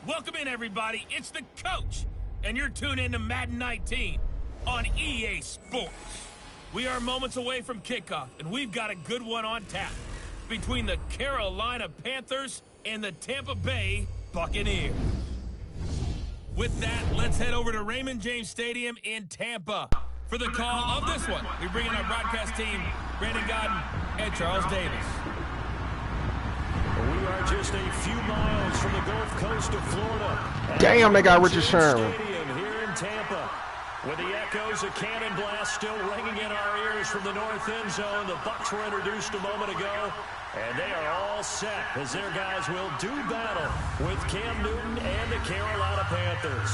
Welcome in, everybody. It's the coach, and you're tuned in to Madden 19 on EA Sports. We are moments away from kickoff, and we've got a good one on tap between the Carolina Panthers and the Tampa Bay Buccaneers. With that, let's head over to Raymond James Stadium in Tampa for the call of this one. We bring in our broadcast team, Brandon Godden and Charles Davis. We are just a few miles from the Gulf Coast of Florida. Damn, they got Richard Sherman. Stadium here in Tampa. With the echoes of cannon blast still ringing in our ears from the north end zone. The Bucs were introduced a moment ago, and they are all set as their guys will do battle with Cam Newton and the Carolina Panthers.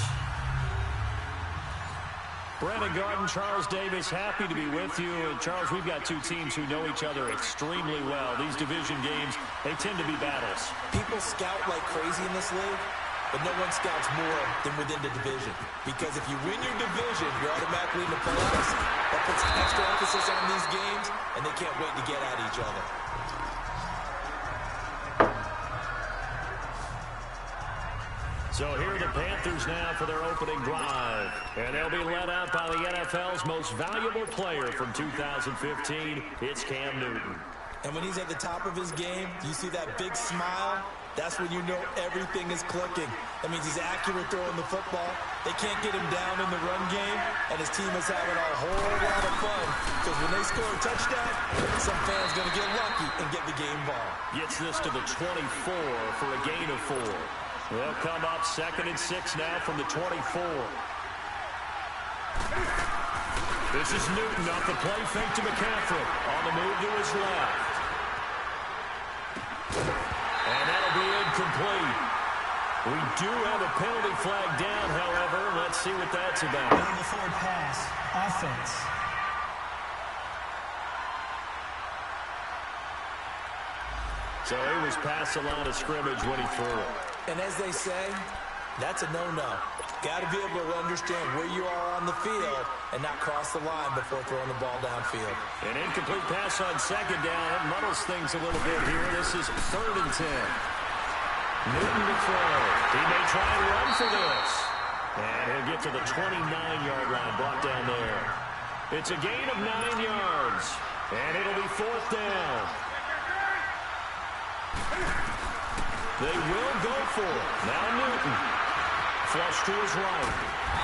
Brandon Garden, Charles Davis, happy to be with you. And Charles, we've got two teams who know each other extremely well. These division games, they tend to be battles. People scout like crazy in this league, but no one scouts more than within the division. Because if you win your division, you're automatically in the playoffs. That puts extra emphasis on these games, and they can't wait to get at each other. So here are the Panthers now for their opening drive. And they'll be led out by the NFL's most valuable player from 2015. It's Cam Newton. And when he's at the top of his game, you see that big smile? That's when you know everything is clicking. That means he's accurate throwing the football. They can't get him down in the run game, and his team is having a whole lot of fun. Because when they score a touchdown, some fan's going to get lucky and get the game ball. Gets this to the 24 for a gain of 4. They'll come up 2nd and 6 now from the 24. This is Newton off the play fake to McCaffrey. On the move to his left. And that'll be incomplete. We do have a penalty flag down, however. Let's see what that's about. On the forward pass. Offense. So he was past the line of scrimmage when he threw it. And as they say, that's a no-no. Got to be able to understand where you are on the field and not cross the line before throwing the ball downfield. An incomplete pass on 2nd down. It muddles things a little bit here. This is 3rd and 10. Newton to throw. He may try and run for this. And he'll get to the 29-yard line, brought down there. It's a gain of 9 yards. And it'll be 4th down. They will go for it. Now Newton. Flush to his right.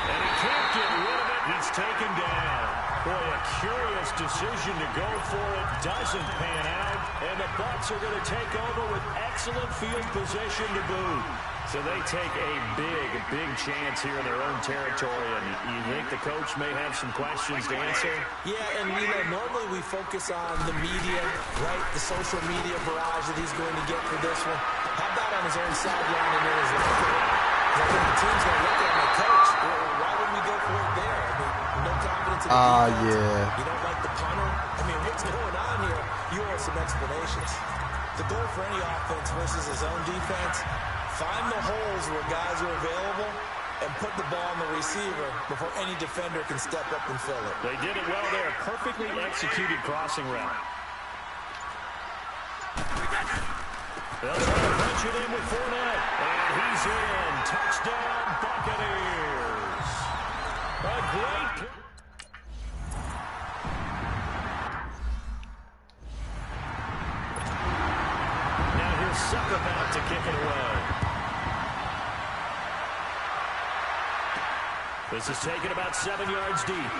And he can't get rid of it. He's taken down. Boy, a curious decision to go for it. Doesn't pan out. And the Bucs are going to take over with excellent field position to boot. So they take a big chance here in their own territory. And you think the coach may have some questions to answer? Yeah, and normally we focus on the media, right? The social media barrage that he's going to get for this one. How about on his own sideline and in his locker room? I think the team's going to look at my coach. Why wouldn't we go for it there? I mean, no confidence in the defense. Yeah. You don't like the punter? I mean, what's going on here? You owe some explanations. The goal for any offense versus his own defense, find the holes where guys are available and put the ball on the receiver before any defender can step up and fill it. They did it well there. Perfectly executed crossing route. They'll try to punch it in with Fournette. And he's in. Touchdown, Buccaneers. A great... Now here's Sucker back to kick it away. This is taken about 7 yards deep.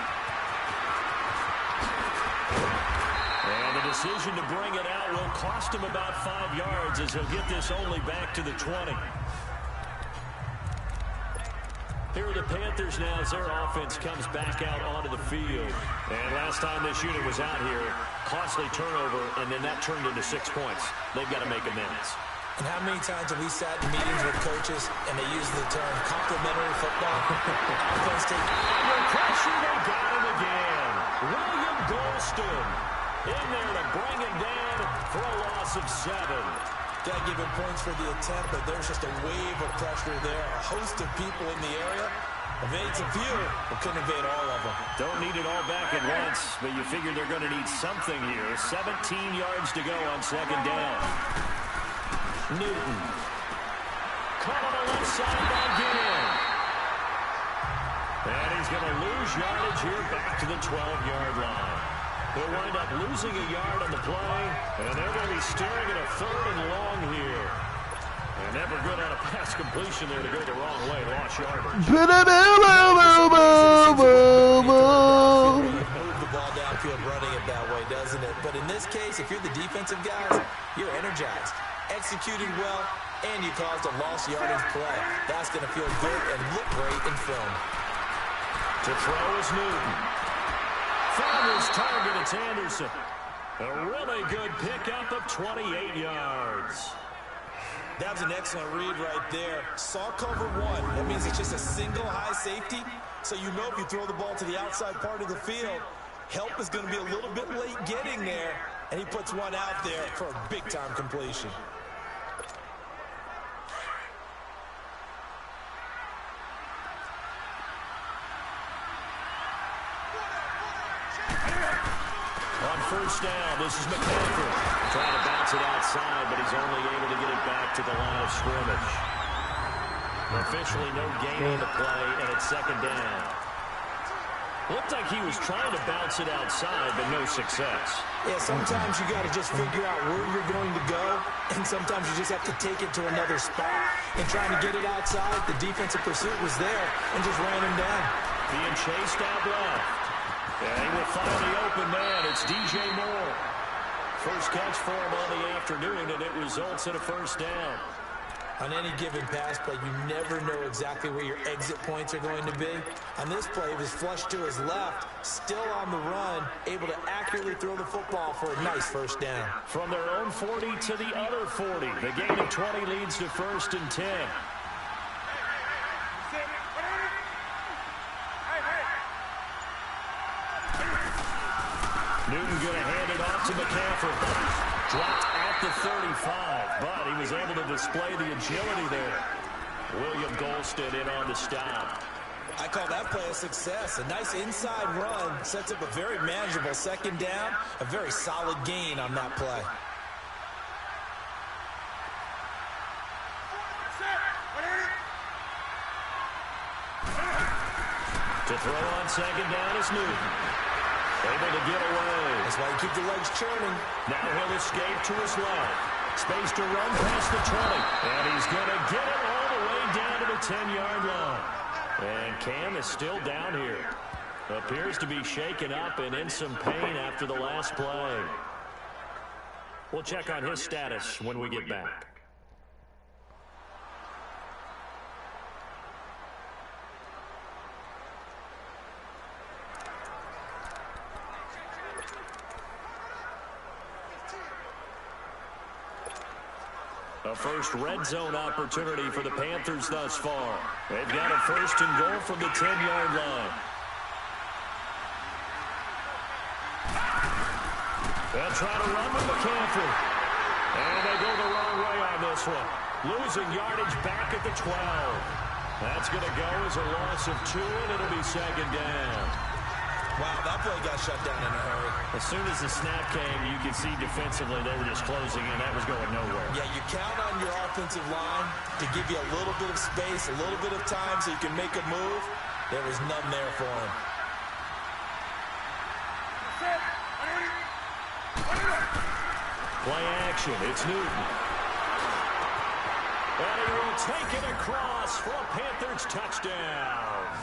And the decision to bring it out will cost him about 5 yards as he'll get this only back to the 20. Here are the Panthers now as their offense comes back out onto the field. And last time this unit was out here, costly turnover, and then that turned into 6 points. They've got to make amends. And how many times have we sat in meetings with coaches and they use the term complimentary football? Offense take Under pressure, they got him again. William Golston in there to bring him down for a loss of 7. Got to give him points for the attempt, but there's just a wave of pressure there. A host of people in the area. Evades a few, but couldn't evade all of them. Don't need it all back at once, but you figure they're going to need something here. 17 yards to go on 2nd down. Newton. caught on the left side by Gideon. And he's going to lose yardage here back to the 12-yard line. They'll wind up losing a yard on the play, and they're going to be staring at a 3rd and long here. And never good on a pass completion there to go the wrong way. Lost yardage. Move the ball downfield running it that way, doesn't it? But in this case, if you're the defensive guys, you're energized, executed well, and you caused a lost yardage play. That's going to feel good and look great in film. To throw is Newton. Found his target, it's Anderson. A really good pickup of 28 yards. That was an excellent read right there. Saw cover 1. That means it's just a single high safety. So you know if you throw the ball to the outside part of the field, help is going to be a little bit late getting there. And he puts one out there for a big-time completion. On first down, this is McCaffrey. Trying to bounce it outside, but he's only able to get it back to the line of scrimmage. Officially no gain on the play, and it's 2nd down. Looked like he was trying to bounce it outside, but no success. Yeah, sometimes you got to just figure out where you're going to go, and sometimes you just have to take it to another spot. And trying to get it outside, the defensive pursuit was there and just ran him down. Being chased out left. And he will find the open man. It's DJ Moore. First catch for him on the afternoon, and it results in a first down. On any given pass play, you never know exactly where your exit points are going to be. On this play, he was flushed to his left, still on the run, able to accurately throw the football for a nice first down. From their own 40 to the other 40. The gain of 20 leads to 1st and 10. Newton going to hand it off to McCaffrey. Dropped at the 35, but he was able to display the agility there. William Golston in on the stop. I call that play a success. A nice inside run sets up a very manageable 2nd down. A very solid gain on that play. To throw on 2nd down is Newton. Able to get away. That's why you keep the legs churning. Now he'll escape to his left. Space to run past the 20. And he's going to get it all the way down to the 10-yard line. And Cam is still down here. Appears to be shaken up and in some pain after the last play. We'll check on his status when we get back. A first red zone opportunity for the Panthers thus far. They've got a 1st and goal from the 10-yard line. They'll try to run with McCaffrey. And they go the wrong way on this one. Losing yardage back at the 12. That's going to go as a loss of 2, and it'll be 2nd down. Wow, that play got shut down in a hurry. As soon as the snap came, you could see defensively they were just closing in. That was going nowhere. Yeah, you count on your offensive line to give you a little bit of space, a little bit of time so you can make a move. There was none there for him. Play action. It's Newton. And he will take it across for a Panthers touchdown.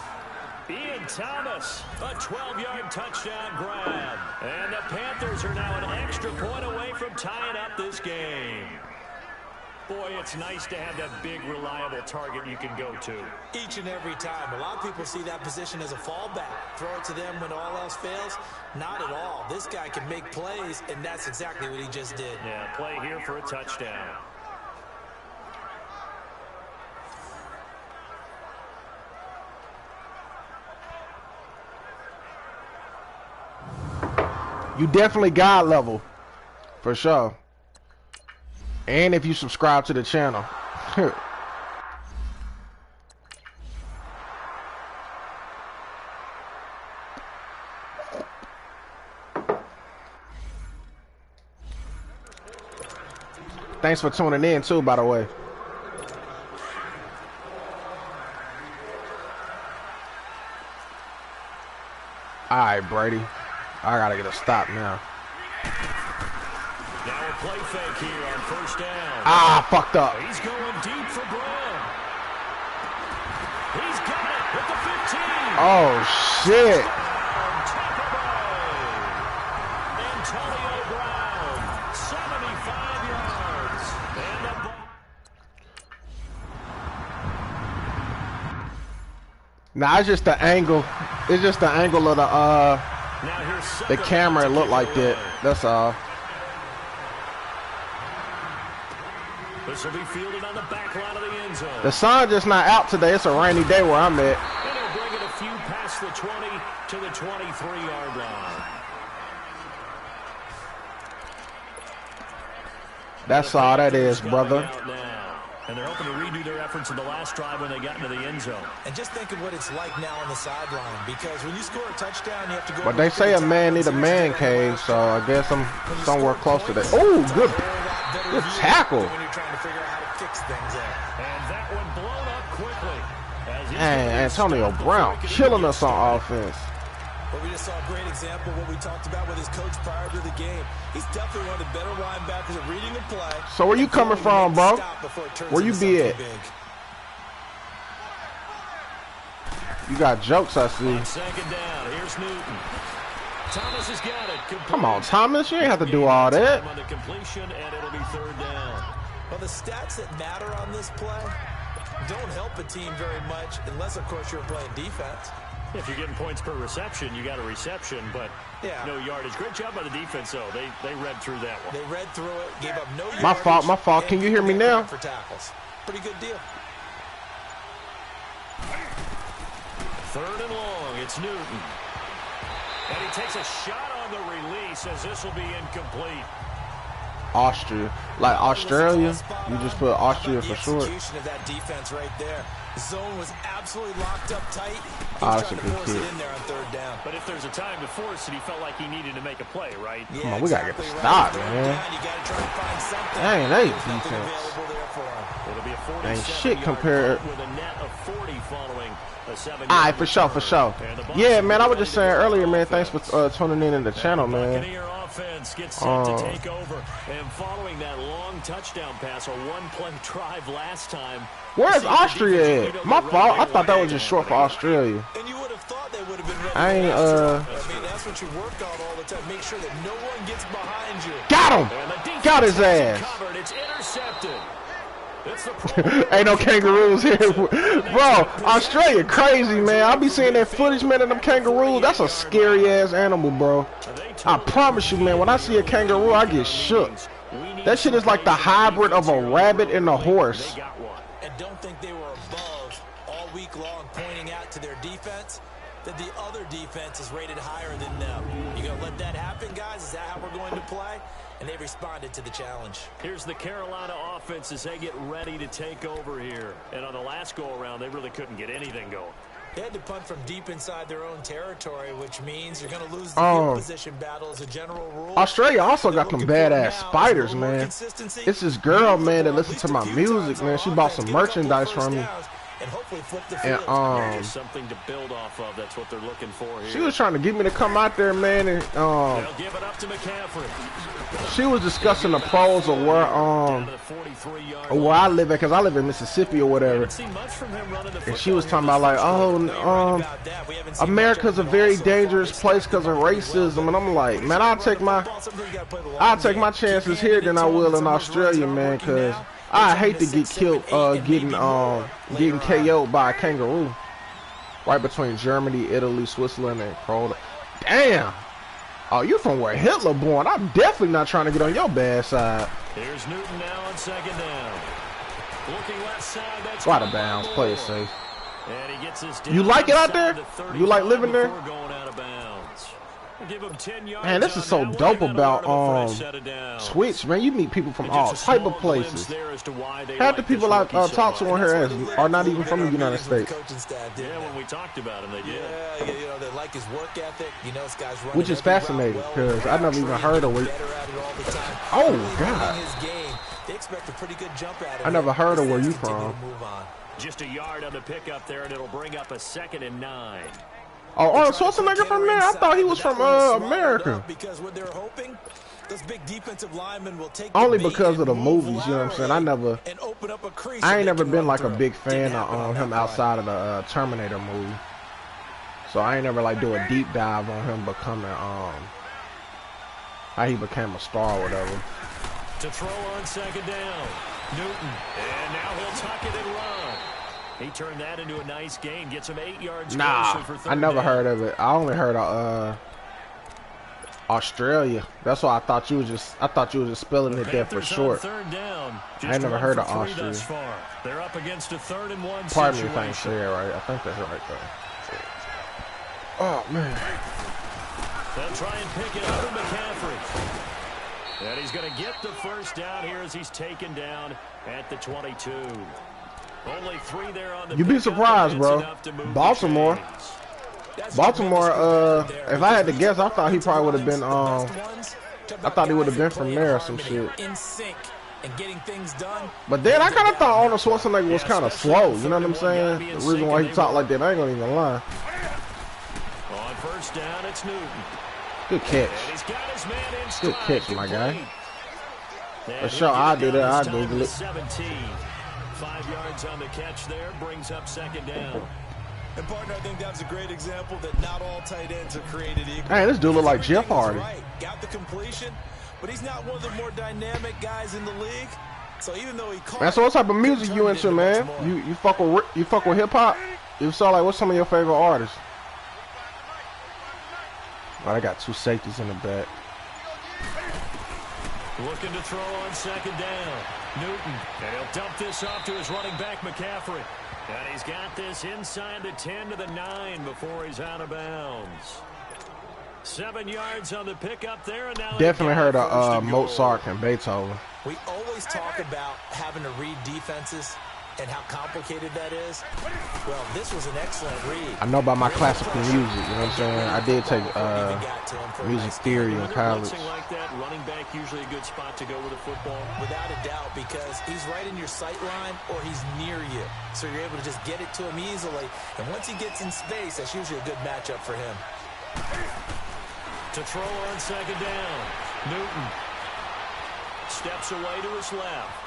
Ian Thomas, a 12-yard touchdown grab. And the Panthers are now an extra point away from tying up this game. Boy, it's nice to have that big, reliable target you can go to. Each and every time. A lot of people see that position as a fallback. Throw it to them when all else fails. Not at all. This guy can make plays, and that's exactly what he just did. Yeah, play here for a touchdown. You definitely God level, for sure. And if you subscribe to the channel. Thanks for tuning in too, by the way. All right, Brady. I gotta get a stop now. Now a play fake here on first down. Ah, fucked up. He's going deep for Brown. He's got it at the 15. Oh, shit. Antonio Brown, 75 yards. And the ball. Nah, it's just the angle. It's just the angle of the camera. It looked like that. That's all. This will be fielded on the back line of the end zone. The sun just not out today. It's a rainy day where I'm at. And he'll bring it a few past the 20 to the 23-yard line. That's all that is, brother. And they're hoping to redo their efforts in the last drive when they got into the end zone. And just think of what it's like now on the sideline, because when you score a touchdown, you have to go. But they say a man need a man cave, so I guess I'm somewhere close to that. Oh, good tackle. When you're trying to figure out how to fix things there. And that one blown up quickly. Man, Antonio Brown killing us on offense. But we just saw a great example of what we talked about with his coach prior to the game. He's definitely one of the better linebackers at reading a play. So where you coming from, bro? Where you be at? You got jokes, I see. On second down, here's Newton. Thomas has got it. Come on, Thomas. You ain't have to do all that. On the completion, and it'll be third down. Well, the stats that matter on this play don't help a team very much unless, of course, you're playing defense. If you're getting points per reception, you got a reception, but no yardage. Great job by the defense, though. They read through that one. They read through it, gave up no yardage. My fault. Can you hear me now? For tackles. Pretty good deal. Third and long, it's Newton. And he takes a shot on the release as this will be incomplete. Austria. Like Australia? You just put Austria for short. Execution of that defense right there. Zone was absolutely locked up tight. That's a good kick. In there on third down. But if there's a time to force it, he felt like he needed to make a play, right? Yeah, come on, we gotta get the stop, man. Dang, they defense. Ain't shit compared. With a net of 40 following a 7-yard. All right, for sure. Yeah, man, I was just saying earlier, man, thanks for tuning in the channel, man. Buccaneer offense gets set to take over. And following that long touchdown pass, a one-play drive last time. Where's Austria at? My fault. I thought that was just short for Australia. And you would have thought they would have been ready. I ain't, I mean, that's what you work on all the time. Make sure that no one gets behind you. Got him. Got his ass. Covered. It's intercepted. Ain't no kangaroos here. Bro, Australia crazy, man. I be seeing that footage, man, of them kangaroos. That's a scary-ass animal, bro. I promise you, man, when I see a kangaroo, I get shook. That shit is like the hybrid of a rabbit and a horse. And don't think they were above all week long, pointing out to their defense that the other defense is rated higher than them. You gonna let that happen, guys? Is that how we're going to play? And they responded to the challenge. Here's the Carolina offense as they get ready to take over here. And on the last go-around, they really couldn't get anything going. They had to punt from deep inside their own territory, which means you're going to lose the field position battle as a general rule. Australia also got them badass spiders, man. It's this girl, man, that listens to my music, man. She bought some merchandise from me. And hopefully flip the field. Something to build off of. That's what they're looking for here. She was trying to get me to come out there, man, and they'll give it up to McCaffrey. She was discussing the pros of where I live at, because I live in Mississippi or whatever. And she was talking about like, America's a very dangerous place because of racism, and I'm like, man, I'll take my chances here than I will in Australia, man, because I hate to get killed getting KO'd by a kangaroo. Right between Germany, Italy, Switzerland, and Croatia. Damn. Oh, you from where Hitler born? I'm definitely not trying to get on your bad side. Here's Newton now on second down. Looking left side. That's out of bounds. Play it safe. And he gets his you like it out there? You like living there? Going out of bounds. Give him 10 yards. Man, this is so dope about Twitch, man. You meet people from all type of places. Half the people I talk to on here are not even from the United States. Yeah, when we talked about him, they did. Yeah, you know, they like his work ethic. You know, this guy's running. Which is fascinating because I never even heard of it. Oh God! They expect a pretty good jump at it. I never heard of where you from. Just a yard on the pickup there, and it'll bring up a 2nd and 9. Oh, Arnold Schwarzenegger from there? I thought he was from America. Because what they're hoping, those big defensive linemen will take only because of the movies, you know what I'm saying? I ain't never been like a big fan of him outside of the Terminator movie. So I ain't never like do a deep dive on him becoming how he became a star or whatever. To throw on second down, Newton, and now he'll tuck it and run. He turned that into a nice gain, gets him 8 yards. Nah, I never heard of it. I only heard of Australia. That's why I thought you was just spelling it there for short. Third down. I ain't never heard of Australia. They're up against a 3rd and 1 Pardon me if I ain't say it right. I think that's right though. Oh man. They'll try and pick it up with McCaffrey. And he's going to get the first down here as he's taken down at the 22. Only 3 there on the You'd be surprised, bro. Baltimore, if I had to guess, I thought he probably would have been, I thought he would have been from there or some shit. But then I kind of thought Arnold Schwarzenegger was kind of slow, you know what I'm saying? The reason why he talked like that, I ain't gonna even lie. On first down, it's Newton. Good catch. Good catch, my guy. For sure, I do that. I Google it. 17. 5 yards on the catch there, brings up second down. And partner, I think that's a great example that not all tight ends are created equal. Hey, this dude look like Jeff Hardy. Right. Got the completion, but he's not one of the more dynamic guys in the league. So even though he caught, man, so what type of music you into, man? You fuck with hip hop? You saw like what's some of your favorite artists? Oh, I got 2 safeties in the back. Looking to throw on second down. Newton, and he'll dump this off to his running back, McCaffrey. And he's got this inside the 10 to the 9 before he's out of bounds. 7 yards on the pickup there. And now definitely heard of Mozart and Beethoven. We always talk about having to read defenses and how complicated that is. Well, this was an excellent read. I know about my classical music, you know what I'm saying? I did take music theory in college. Like that, running back usually a good spot to go with a football. Without a doubt, because he's right in your sight line or he's near you. So you're able to just get it to him easily. And once he gets in space, that's usually a good matchup for him. To throw on second down, Newton steps away to his left.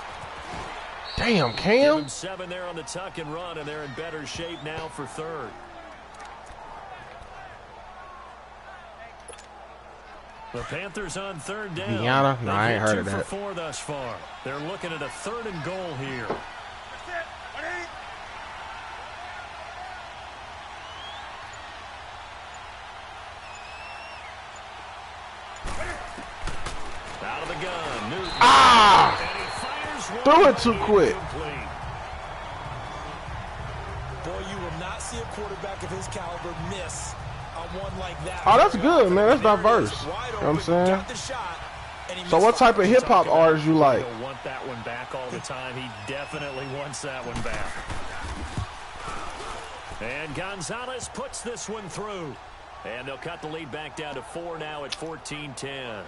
Damn, Cam. 7 there on the tuck and run, and they're in better shape now for 3rd. The Panthers on 3rd down. Deanna? No, I ain't heard of that. 2 for 4 thus far. They're looking at a 3rd and goal here. Out of the gun, Newton. Ah! Threw it too quick. Boy, you will not see a quarterback of his caliber miss on one like that. Oh, that's good, man. That's diverse. You know what I'm saying? So what type of hip-hop artists you like? He'll want that one back all the time. He definitely wants that one back. And Gonzalez puts this one through. And they'll cut the lead back down to 4 now at 14-10.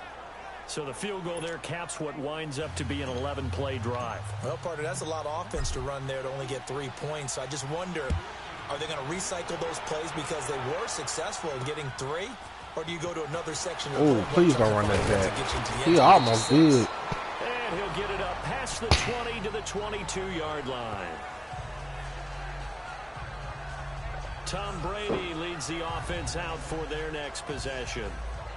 So the field goal there caps what winds up to be an 11-play drive. Well, partner, that's a lot of offense to run there to only get 3 points. So I just wonder, are they going to recycle those plays because they were successful in getting 3? Or do you go to another section? Oh, please don't run that back. He almost did. And he'll get it up past the 20 to the 22-yard line. Tom Brady leads the offense out for their next possession.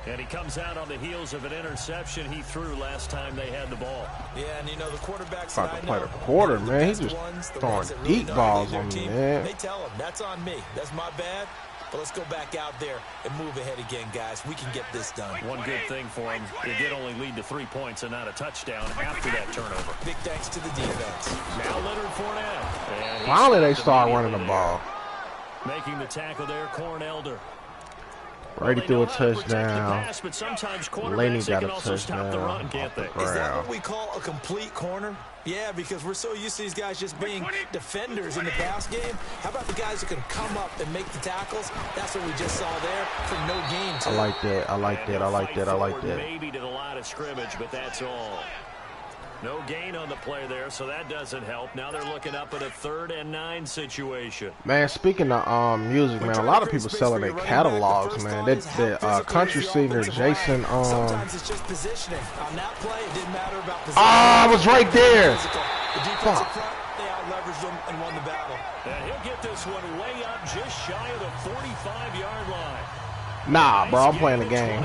And he comes out on the heels of an interception he threw last time they had the ball. Yeah, and you know, the quarterbacks about to play the quarter, man. He's just throwing deep balls on me, man. They tell him, that's on me. That's my bad. But let's go back out there and move ahead again, guys. We can get this done. One good thing for him, it did only lead to 3 points and not a touchdown after that turnover. Big thanks to the defense. Now Leonard Fournette. Finally, they start running the ball. Making the tackle there, Cornelder. Brady threw a touchdown. Laney got a touchdown. Is that what we call a complete corner? Yeah, because we're so used to these guys just being defenders in the pass game. How about the guys who can come up and make the tackles? That's what we just saw there for no gain. I like that. I like that. I like that. I like that. Maybe to the line of scrimmage, but that's all. No gain on the play there, so that doesn't help. Now they're looking up at a 3rd and 9 situation. Man, speaking of music, man, a lot of people selling their catalogs, man. That country singer Jason. Sometimes it's just positioning. On that play, it didn't matter about positioning. I was right there. The defensive front, they out-leveraged them and won the battle. And he'll get this one way up just shy of the 45-yard line. Nah, bro, I'm playing the game.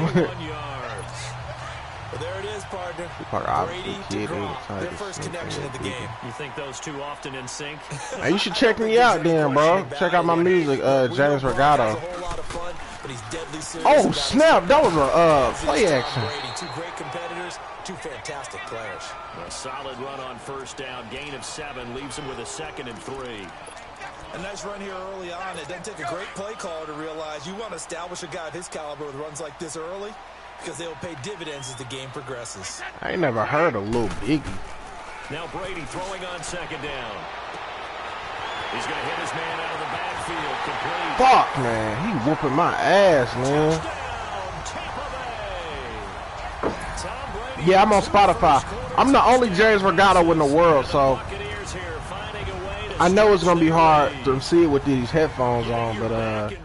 Well, there it is, partner. Brady to Gronk, their first connection of the game. You think those two often in sync? Hey, you should check me out then, bro. Check out my music, James Regato. Oh, snap. That was a play action. Two great competitors, two fantastic players. A solid run on first down. Gain of 7 leaves him with a 2nd and 3. A nice run here early on. It doesn't take a great play caller to realize you want to establish a guy of his caliber with runs like this early, because they'll pay dividends as the game progresses. I ain't never heard of Lil Biggie. Now Brady throwing on 2nd down. He's going to hit his man out of the backfield. Complete. Fuck, man. He whooping my ass, man. Yeah, I'm on Spotify. I'm the only James Regato in the world, so I know it's going to be hard to see it with these headphones on, but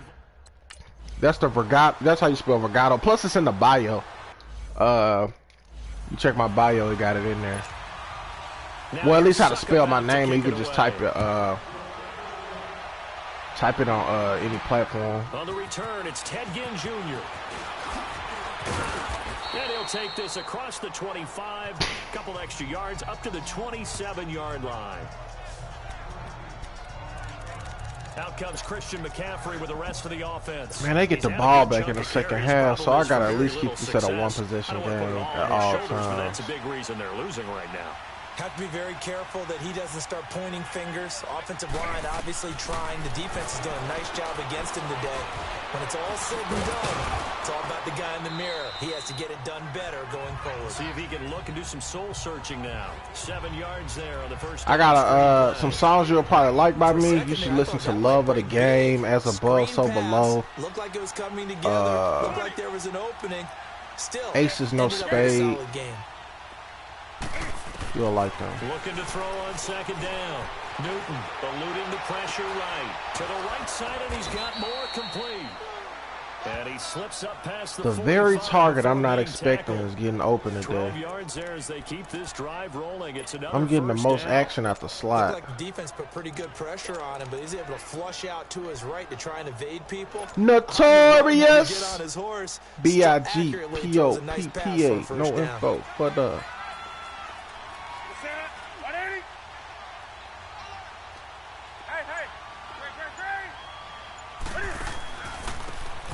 that's the Vergato. That's how you spell Vergato. Plus, it's in the bio. You check my bio, it got it in there. Well, at least how to spell my name. You can just type it. Type it on any platform. On the return, it's Ted Ginn Jr. And he'll take this across the 25, couple extra yards, up to the 27-yard line. Out comes Christian McCaffrey with the rest of the offense. Man, they get the ball back in the second half, so I gotta at least keep this at a one-possession game at all times. That's a big reason they're losing right now. Have to be very careful that he doesn't start pointing fingers. Offensive line obviously trying. The defense is doing a nice job against him today. When it's all said and done, it's all about the guy in the mirror. He has to get it done better going forward. See if he can look and do some soul searching now. 7 yards there on the first. I got some songs you'll probably like by me. You should listen to Love of the Game, As Above, So Below. Looked like it was coming together. Looked like there was an opening. Still, Aces No Spade. You'll like them. Looking to throw on 2nd down. Newton eluding the pressure right. To the right side, and he's got more complete. And he slips up past the very target I'm not expecting is getting open today. 12 yards there as they keep this drive rolling. It's another I'm getting the most down. action at the slot. Like the defense put pretty good pressure on him, but he's able to flush out to his right to try and evade people. Notorious. On his horse, BIGPOPPA. No info for the.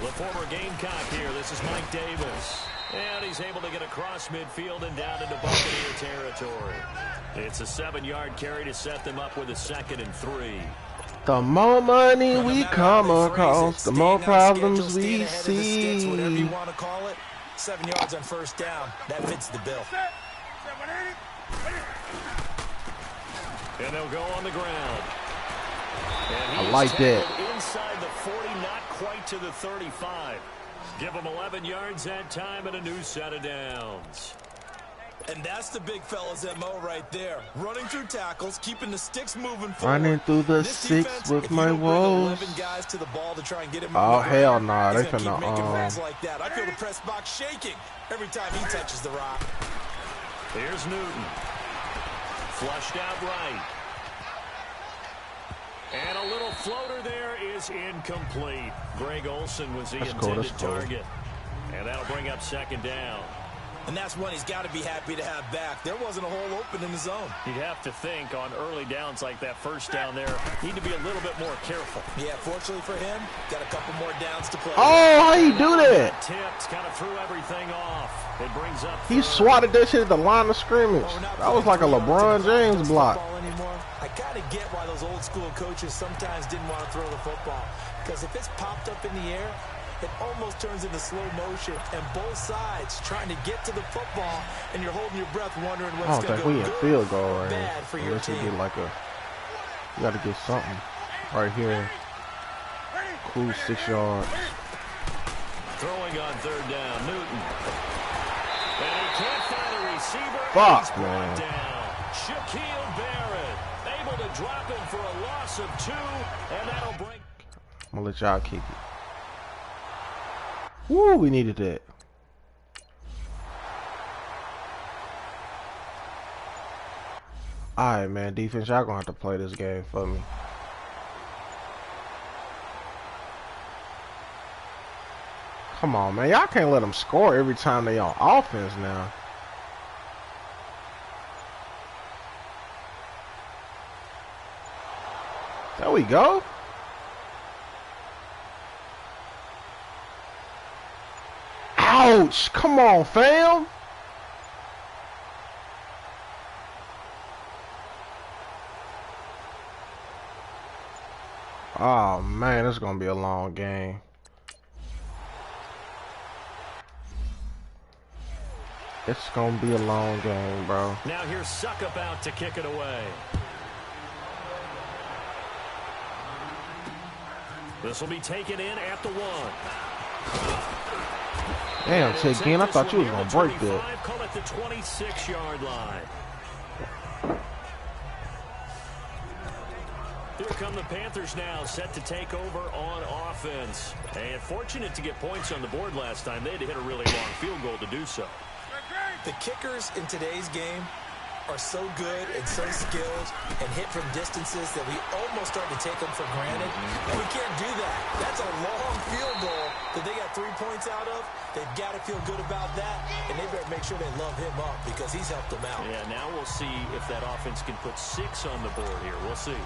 The former Gamecock here. This is Mike Davis. And he's able to get across midfield and down into Buccaneer territory. It's a 7-yard carry to set them up with a 2nd and 3. The more money we come across, the more problems we see. Whatever you want to call it, 7 yards on first down. That fits the bill. And they'll go on the ground. I like that. Inside the 40, not quite to the 35. Give them 11 yards that time and a new set of downs. And that's the big fella's MO right there. Running through tackles, keeping the sticks moving forward. Running through the six with my woes. Oh, hell nah. They finna, like that. I feel the press box shaking every time he touches the rock. Here's Newton. Flushed out right. And a little floater there is incomplete. Greg Olsen was the intended target. And that'll bring up 2nd down. And that's one he's got to be happy to have back. There wasn't a hole open in the zone. You'd have to think on early downs like that first down there, need to be a little bit more careful. Yeah, fortunately for him, got a couple more downs to play. Oh, how you do that? Tipped, kind of threw everything off. It brings up. He swatted that shit at the line of scrimmage. That was like a LeBron James block. I gotta get why those old school coaches sometimes didn't want to throw the football. Because if it's popped up in the air, it almost turns into slow motion, and both sides trying to get to the football, and you're holding your breath wondering what's going to go good field goal or right bad for your team. Get like a, you got to get something right here. Cool 6 yards. Throwing on 3rd down, Newton. And he can't find a receiver. Fuck, man. Shaquille Barrett able to drop him for a loss of 2, and that'll bring. I'm gonna let y'all kick it. Woo, we needed that. Alright, man, defense, y'all gonna have to play this game for me. Come on, man. Y'all can't let them score every time they on offense now. There we go. Ouch! Come on, fam. Oh, man, this is going to be a long game. It's going to be a long game, bro. Now here's Suckup out to kick it away. This will be taken in at the 1. Damn, take again. I thought you was going to break that. Call it the 26-yard line. Here come the Panthers now, set to take over on offense. And fortunate to get points on the board last time. They had to hit a really long field goal to do so. The kickers in today's game are so good and so skilled and hit from distances that we almost start to take them for granted. And we can't do that. That's a long field goal that they got 3 points out of. They've got to feel good about that, and they better make sure they love him up because he's helped them out. Yeah, now we'll see if that offense can put 6 on the board here. We'll see.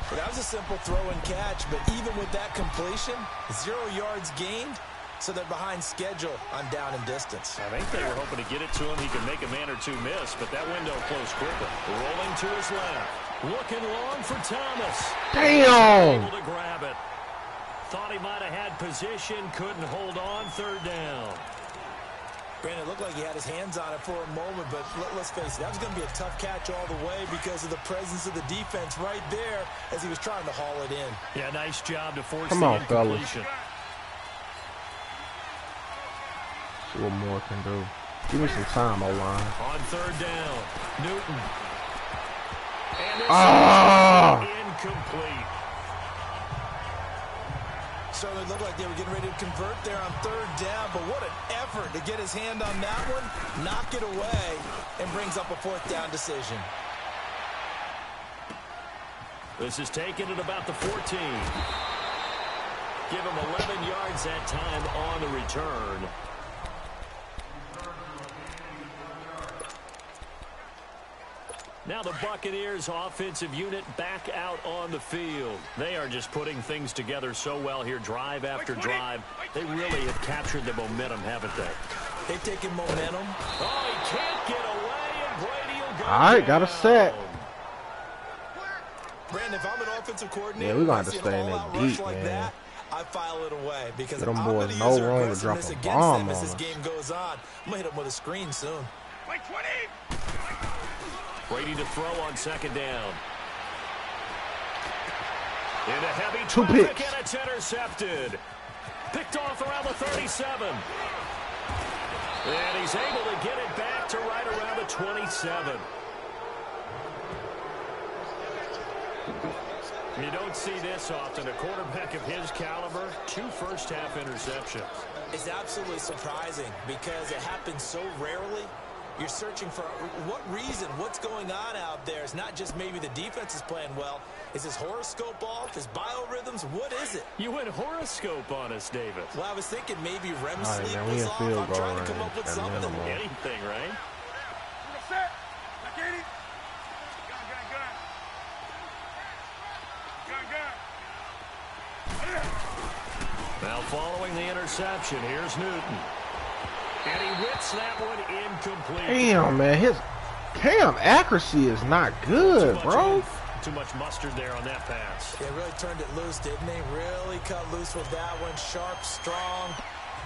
Well, that was a simple throw and catch, but even with that completion, 0 yards gained. So they're behind schedule on down and distance. I think they were hoping to get it to him. He could make a man or 2 miss, but that window closed quickly. Rolling to his left. Looking long for Thomas. Damn! Able to grab it. Thought he might have had position. Couldn't hold on. 3rd down. Brandon, it looked like he had his hands on it for a moment, but let's face it, that was going to be a tough catch all the way because of the presence of the defense right there as he was trying to haul it in. Yeah, nice job to force Come the on, fellas. incompletion. See what more can do. Give me some time, O-line. On 3rd down, Newton. And this is incomplete. Certainly looked like they were getting ready to convert there on 3rd down, but what an effort to get his hand on that one, knock it away, and brings up a 4th down decision. This is taken at about the 14. Give him 11 yards that time on the return. Now the Buccaneers offensive unit back out on the field. They are just putting things together so well here, drive after drive. They really have captured the momentum, haven't they? They've taken momentum. Oh, he can't get away, and Brady will go All right, got a down. set. Brandon, if I'm an offensive coordinator, Yeah, we're going to I see have to stay an in all-out that rush deep, like man. that, I file it away because Get I'm them going boys to no use their room to drop aggressiveness a against bomb them as on this us. game goes on. I'm going to hit them with a screen soon. Brady to throw on 2nd down. Into heavy 2 traffic, picks. and it's intercepted. Picked off around the 37. And he's able to get it back to right around the 27. You don't see this often. A quarterback of his caliber, 2 first-half interceptions. It's absolutely surprising because it happens so rarely. You're searching for what reason, what's going on out there. It's not just maybe the defense is playing well. Is his horoscope off? His biorhythms? What is it? You went horoscope on us, David. Well, I was thinking maybe REM All right, sleep man, we was in off. field I'm goal trying to come range up with at something. minimum. Anything, right? Now following the interception, here's Newton. And he whips that one incomplete. Damn, man, his accuracy is not good, bro. Too much mustard there on that pass. They really turned it loose, didn't they? Really cut loose with that one. Sharp, strong.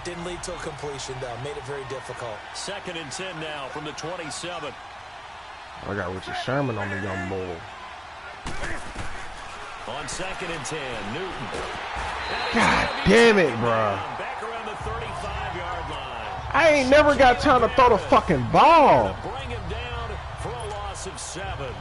Didn't lead to a completion, though. Made it very difficult. 2nd and 10 now from the 27. I got Richard Sherman on the young bull. On 2nd and 10, Newton. God damn it, bro. Back around the 35-yard line. I ain't never got time to throw the fucking ball. Bring him down for a loss of 7.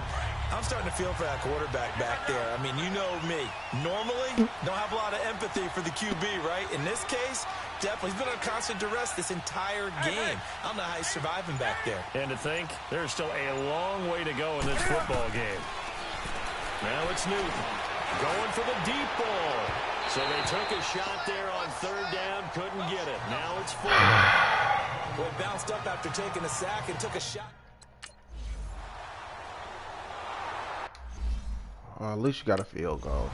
I'm starting to feel for that quarterback back there. I mean, you know me. Normally, don't have a lot of empathy for the QB, right? In this case, definitely. He's been under constant duress this entire game. I don't know how he's surviving back there. And to think, there's still a long way to go in this football game. Now it's Newton going for the deep ball. So they took a shot there on third down, couldn't get it. Now it's Ford. Boy, bounced up after taking a sack and took a shot. At least you got a field goal.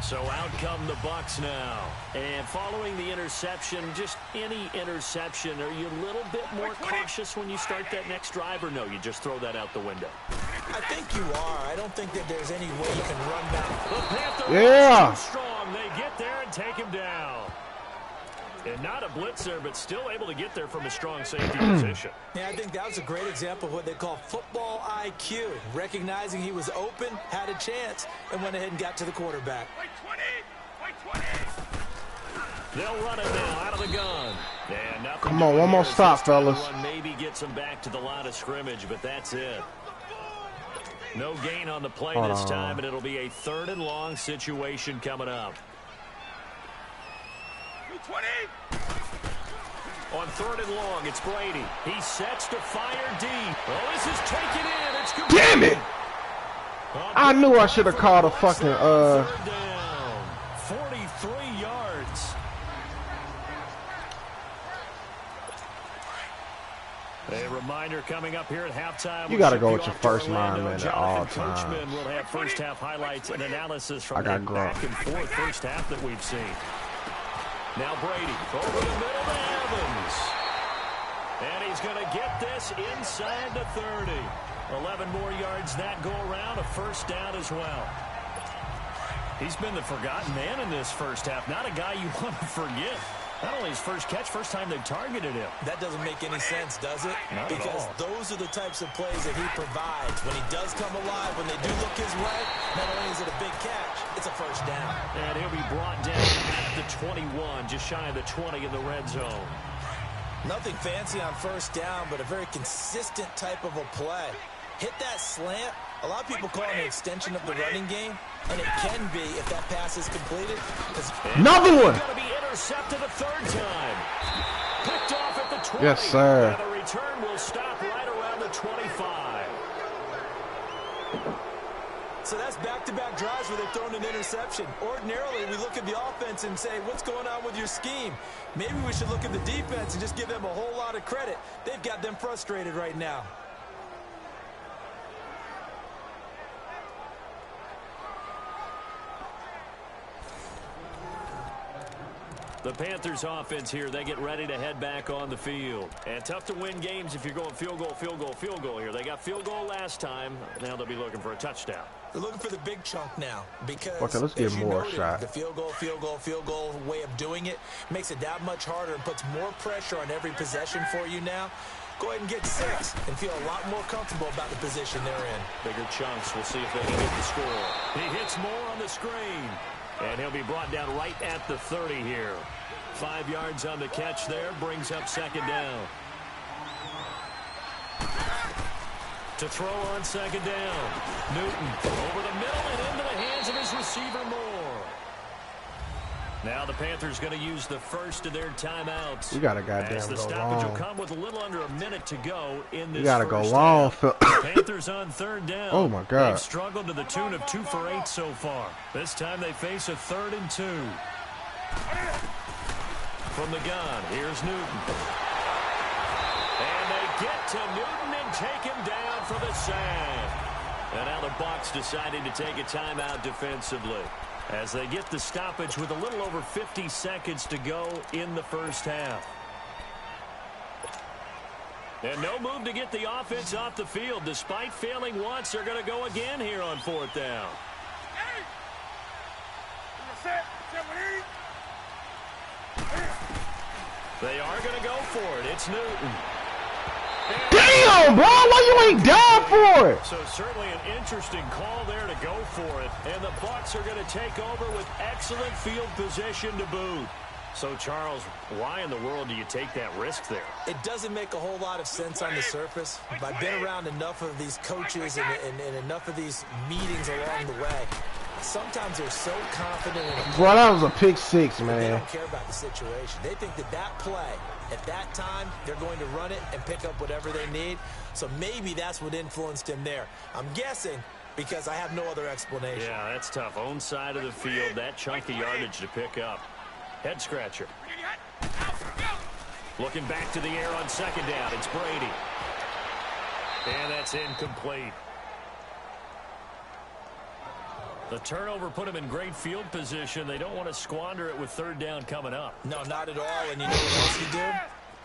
So out come the Bucs now. And following the interception, just any interception, are you a little bit more cautious when you start that next drive, or no, you just throw that out the window? I think you are. I don't think that there's any way you can run back. The Panthers Yeah. too strong. They get there and take him down. And not a blitzer, but still able to get there from a strong safety position. Yeah, I think that was a great example of what they call football IQ. Recognizing he was open, had a chance, and went ahead and got to the quarterback. They'll run it now out of the gun. And nothing. Come on, one more stop, fellas. Run maybe gets them back to the line of scrimmage, but that's it. No gain on the play this time, and it'll be a 3rd and long situation coming up. On 3rd and long, it's Brady. He sets to fire deep. Oh, this is taken in. It's good. Damn it! I knew I should have called a fucking 3rd down. 43 yards. A reminder coming up here at halftime. You got to go with your first lineman at all times. Coachman will have first half highlights and analysis from I got the back and forth first half that we've seen. Now Brady over the middle to Evans. And he's going to get this inside the 30. 11 more yards that go around, a first down as well. He's been the forgotten man in this first half. Not a guy you want to forget. Not only his first catch, first time they've targeted him. That doesn't make any sense, does it? Not because at all. those are the types of plays that he provides. When he does come alive, when they do look his way, not only is it a big catch, it's a first down. And he'll be brought down at the 21, just shy of the 20 in the red zone. Nothing fancy on first down, but a very consistent type of a play. Hit that slant. A lot of people call it an extension of the running game, and it can be if that pass is completed. Another one. Going to be intercepted a 3rd time. Picked off at the 20. Yes, sir. And the return will stop right around the 25. So that's back-to-back drives where they've thrown an interception. Ordinarily, we look at the offense and say, what's going on with your scheme? Maybe we should look at the defense and just give them a whole lot of credit. They've got them frustrated right now. The Panthers offense here, they get ready to head back on the field. And tough to win games if you're going field goal, field goal, field goal here. They got field goal last time. Now they'll be looking for a touchdown. They're looking for the big chunk now because Okay, let's get more shot. The field goal way of doing it makes it that much harder and puts more pressure on every possession for you now. Go ahead and get 6 and feel a lot more comfortable about the position they're in. Bigger chunks. We'll see if they can get the score. He hits more on the screen. And he'll be brought down right at the 30 here. 5 yards on the catch there. Brings up 2nd down. To throw on 2nd down. Newton over the middle and into the hands of his receiver Moore. Now the Panthers going to use the first of their timeouts. You got to goddamn as the go stoppage long. will come with a little under a minute to go in this You got to go first long. half. Panthers on 3rd down. Oh, my God. They've struggled to the tune of 2 for 8 so far. This time they face a 3rd and 2. From the gun, here's Newton. And they get to Newton and take him down for the sack. And now the Bucs deciding to take a timeout defensively as they get the stoppage with a little over 50 seconds to go in the first half. And no move to get the offense off the field. Despite failing once, they're going to go again here on 4th down. They are going to go for it. It's Newton. Damn, bro, why you ain't dive for it? So certainly an interesting call there to go for it. And the Bucs are going to take over with excellent field position to boot. So, Charles, why in the world do you take that risk there? It doesn't make a whole lot of sense on the surface. I've been around enough of these coaches and enough of these meetings along the way. Sometimes they're so confident in a Bro, that was a pick six, man. They don't care about the situation. They think that play, at that time, they're going to run it and pick up whatever they need. So maybe that's what influenced him there. I'm guessing because I have no other explanation. Yeah, that's tough. Own side of the field, that chunk of yardage to pick up. Head scratcher. Looking back to the air on second down. It's Brady. And that's incomplete. The turnover put him in great field position. They don't want to squander it with third down coming up. No, not at all. And you know what else you do?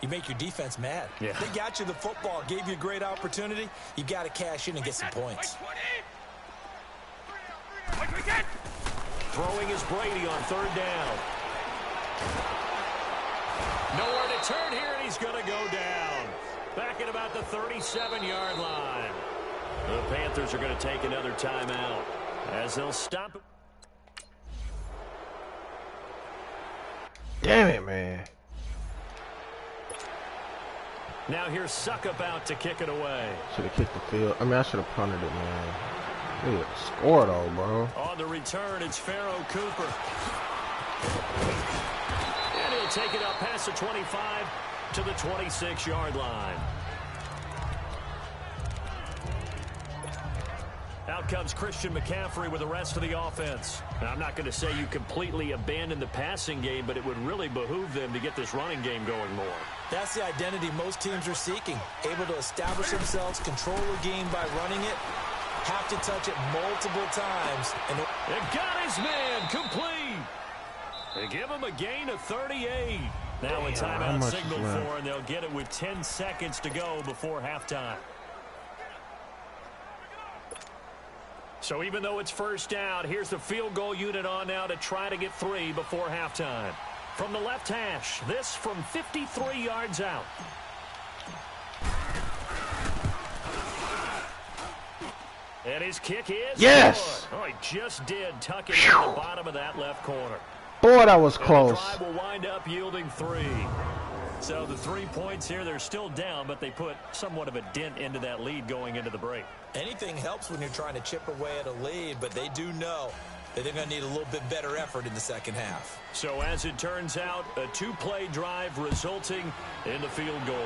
You make your defense mad. Yeah. They got you the football, gave you a great opportunity. You got to cash in and get some points. Throwing is Brady on third down. Nowhere to turn here, and he's going to go down. Back at about the 37-yard line. The Panthers are going to take another timeout as they'll stop. Damn it, man. Now here's Suckup out to kick it away. Should have kicked the field. I mean, I should have punted it, man. They scored, though, bro. On the return, it's Pharaoh Cooper. And he'll take it up past the 25 to the 26-yard line. Out comes Christian McCaffrey with the rest of the offense. Now, I'm not going to say you completely abandon the passing game, but it would really behoove them to get this running game going more. That's the identity most teams are seeking. Able to establish themselves, control the game by running it, have to touch it multiple times. And they got his man complete. They give him a gain of 38. Now a timeout signal for, and they'll get it with 10 seconds to go before halftime. So even though it's first down, here's the field goal unit on now to try to get 3 before halftime. From the left hash, this from 53 yards out. And his kick is yes. Good. Oh, he just did tuck it in the bottom of that left corner. Boy, that was close. And the drive will wind up yielding 3. So the 3 points here, they're still down, but they put somewhat of a dent into that lead going into the break. Anything helps when you're trying to chip away at a lead, but they do know that they're going to need a little bit better effort in the second half. So as it turns out, a 2-play drive resulting in the field goal.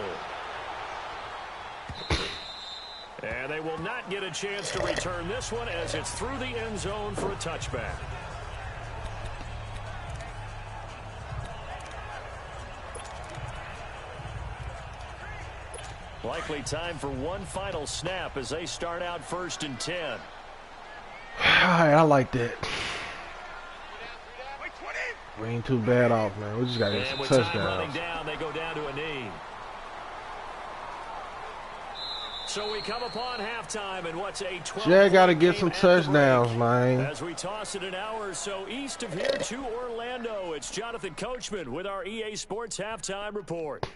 And they will not get a chance to return this one as it's through the end zone for a touchback. Likely time for one final snap as they start out 1st and 10. All right, I like that. We ain't too bad off, man. We just got to get some touchdowns. Running down, they go down to a knee. So we come upon halftime, and what's a 12? Yeah, got to get some touchdowns, man. As we toss it an hour or so east of here to Orlando, it's Jonathan Coachman with our EA Sports Halftime Report.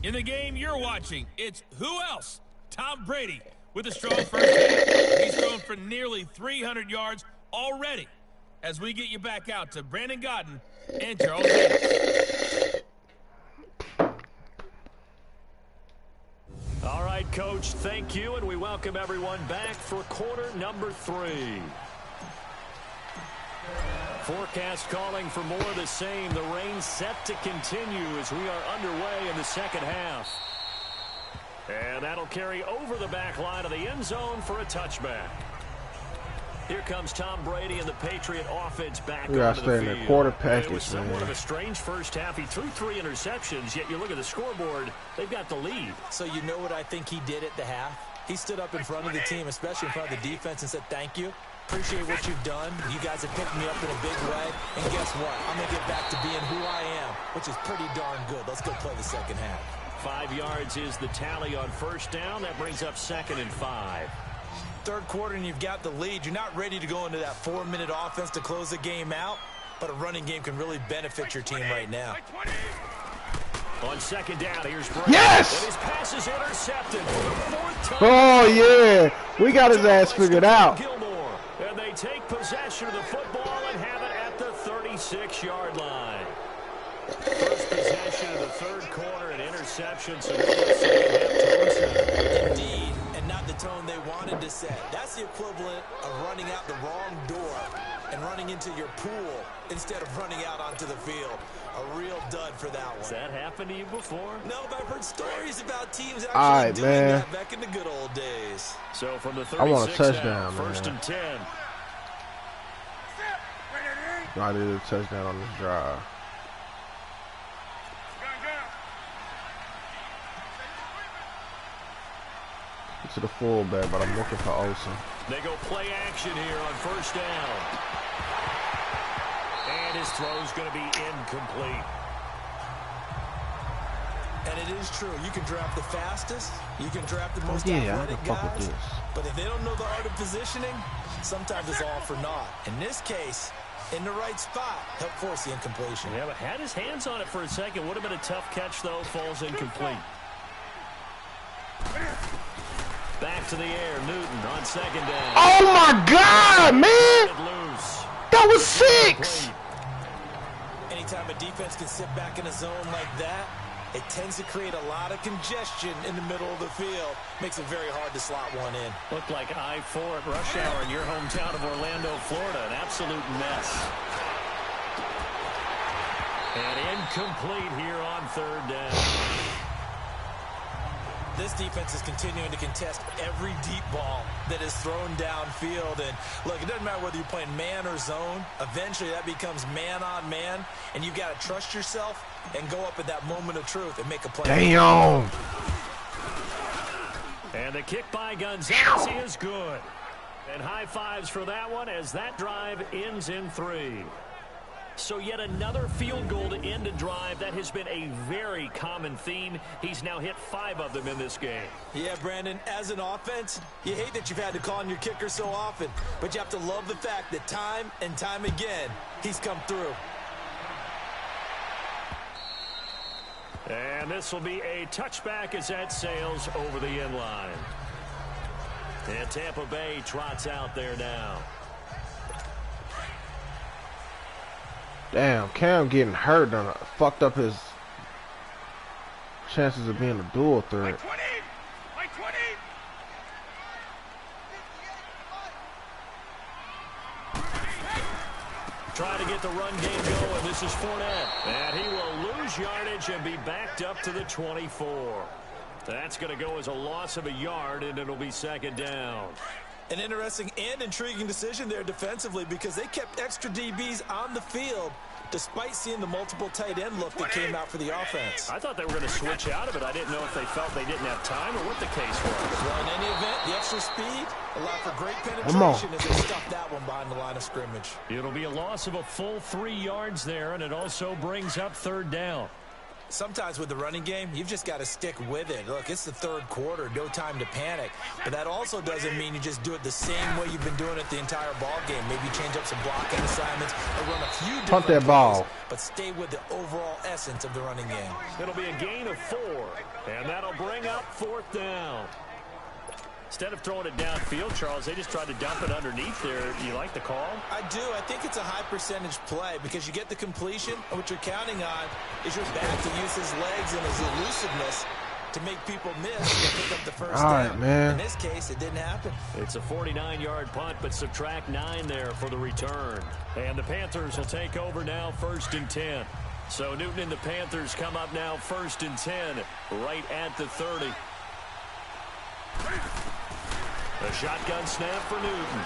In the game you're watching, it's who else? Tom Brady with a strong first half. He's thrown for nearly 300 yards already. As we get you back out to Brandon Godden and Charles Davis. All right, Coach, thank you, and we welcome everyone back for quarter number 3. Forecast calling for more of the same. The rain set to continue as we are underway in the second half. And that'll carry over the back line of the end zone for a touchback. Here comes Tom Brady and the Patriot offense back onto the field. We got to stay in the quarter package, man. It was somewhat of a strange first half. He threw 3 interceptions, yet you look at the scoreboard, they've got the lead. So you know what I think he did at the half? He stood up in front of the team, especially in front of the defense, and said, thank you. Appreciate what you've done. You guys have picked me up in a big way. And guess what? I'm going to get back to being who I am, which is pretty darn good. Let's go play the second half. 5 yards is the tally on first down. That brings up 2nd and 5. Third quarter and you've got the lead. You're not ready to go into that 4-minute offense to close the game out. but a running game can really benefit your team right now. On second down, here's Brady. Yes! And his pass is intercepted for the 4th time. Oh, yeah. We got his ass figured out. Gilmore. And they take possession of the football and have it at the 36-yard line. First possession of the third quarter, an interception, so indeed, and not the tone they wanted to set. That's the equivalent of running out the wrong door and running into your pool instead of running out onto the field. A real dud for that one. Has that happened to you before? No, but I've heard stories about teams actually doing man. that back in the good old days. So from the 36 I want a touchdown, now, first man. and 10. I did a touchdown on this drive. To the fullback, but I'm looking for Olsen. They go play action here on first down. And his throw's going to be incomplete. And it is true. You can draft the fastest. You can draft the most I athletic can fuck with guys. this. But if they don't know the art of positioning, sometimes it's all for naught. In this case, in the right spot, helped force the incompletion. Yeah, but had his hands on it for a second. Would have been a tough catch, though. Falls incomplete. Back to the air, Newton on second down. Oh my God, man! Loose. That was 6! Anytime a defense can sit back in a zone like that, it tends to create a lot of congestion in the middle of the field. Makes it very hard to slot one in. Looked like I-4 at rush hour in your hometown of Orlando, Florida. An absolute mess. And incomplete here on third down. This defense is continuing to contest every deep ball that is thrown downfield. And look, it doesn't matter whether you're playing man or zone. Eventually, that becomes man on man, and you've got to trust yourself and go up at that moment of truth and make a play. Damn! And the kick by Gonzalez is good. And high fives for that one as that drive ends in 3. So yet another field goal to end a drive. That has been a very common theme. He's now hit 5 of them in this game. Yeah, Brandon, as an offense, you hate that you've had to call on your kicker so often, but you have to love the fact that time and time again, he's come through. And this will be a touchback as that sails over the end line. And Tampa Bay trots out there now. Damn, Cam getting hurt done fucked up his chances of being a dual threat. Trying to get the run game going. This is Fournette. And he will lose yardage and be backed up to the 24. That's going to go as a loss of a yard, and it'll be second down. An interesting and intriguing decision there defensively because they kept extra DBs on the field despite seeing the multiple tight end look that came out for the offense. I thought they were going to switch out of it. I didn't know if they felt they didn't have time or what the case was. Well, in any event, the extra speed allowed for great penetration as they stuffed that one behind the line of scrimmage. It'll be a loss of a full 3 yards there, and it also brings up third down. Sometimes with the running game, you've just got to stick with it. Look, it's the third quarter, no time to panic. But that also doesn't mean you just do it the same way you've been doing it the entire ball game. Maybe change up some blocking assignments or run a few different Punt that plays, ball. but stay with the overall essence of the running game. It'll be a gain of 4, and that'll bring up fourth down. Instead of throwing it downfield, Charles, they just tried to dump it underneath there. Do you like the call? I do. I think it's a high percentage play because you get the completion, and what you're counting on is your back to use his legs and his elusiveness to make people miss and pick up the first down. Right, man. In this case, it didn't happen. It's a 49-yard punt, but subtract 9 there for the return. And the Panthers will take over now, 1st and 10. So Newton and the Panthers come up now 1st and 10, right at the 30. A shotgun snap for Newton.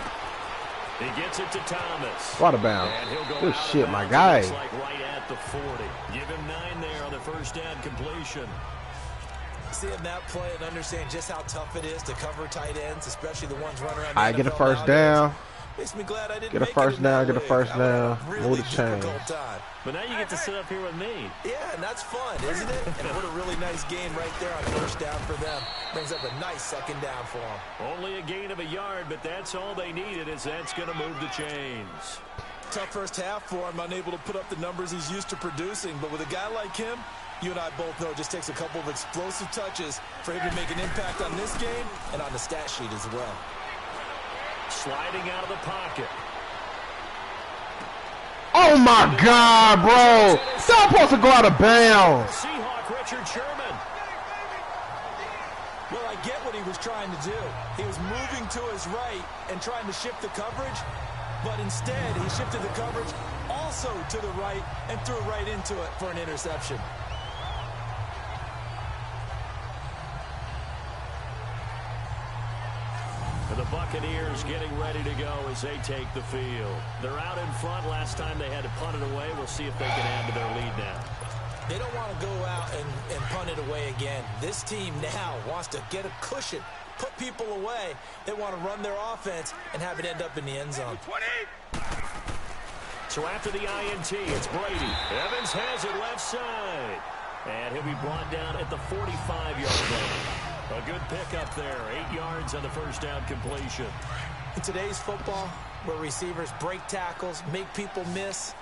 He gets it to Thomas. What a bounce. And he'll go Good out shit, of my bounds. guy. Looks like right at the 40. Give him 9 there on the first down completion. Seeing that play and understand just how tough it is to cover tight ends, especially the ones running around the I get a NFL first nowadays. down. Makes me glad I didn't Get a make first it in down, that get a league. first I would have down. a really Move the chains. difficult time. But now you get to sit up here with me. Yeah, and that's fun, isn't it? And what a really nice game right there on first down for them. Brings up a nice second down for them. Only a gain of a yard, but that's all they needed, as that's going to move the chains. Tough first half for him, unable to put up the numbers he's used to producing. But with a guy like him, you and I both know it just takes a couple of explosive touches for him to make an impact on this game and on the stat sheet as well. Sliding out of the pocket. Oh, my God, bro. That's supposed to go out of bounds. Seahawk Richard Sherman. Well, I get what he was trying to do. He was moving to his right and trying to shift the coverage, but instead he shifted the coverage also to the right and threw right into it for an interception. The Buccaneers getting ready to go as they take the field. They're out in front. Last time they had to punt it away. We'll see if they can add to their lead now. They don't want to go out and punt it away again. This team now wants to get a cushion, put people away. They want to run their offense and have it end up in the end zone. So after the INT, it's Brady. Evans has it left side. And he'll be brought down at the 45-yard line. A good pickup there. 8 yards on the first down completion. In today's football, where receivers break tackles, make people miss.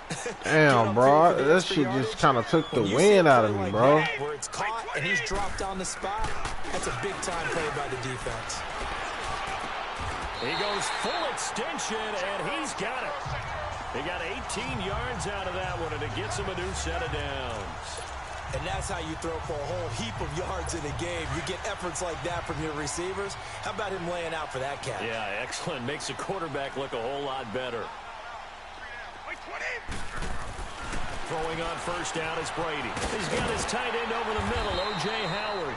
Damn, bro. That shit just kind of took the wind out of me, bro. Where it's caught and he's dropped on the spot, that's a big-time play by the defense. He goes full extension, and he's got it. He got 18 yards out of that one, and it gets him a new set of downs. And that's how you throw for a whole heap of yards in a game. You get efforts like that from your receivers. How about him laying out for that catch? Yeah, excellent. Makes the quarterback look a whole lot better. Throwing on first down is Brady. He's got his tight end over the middle, O.J. Howard.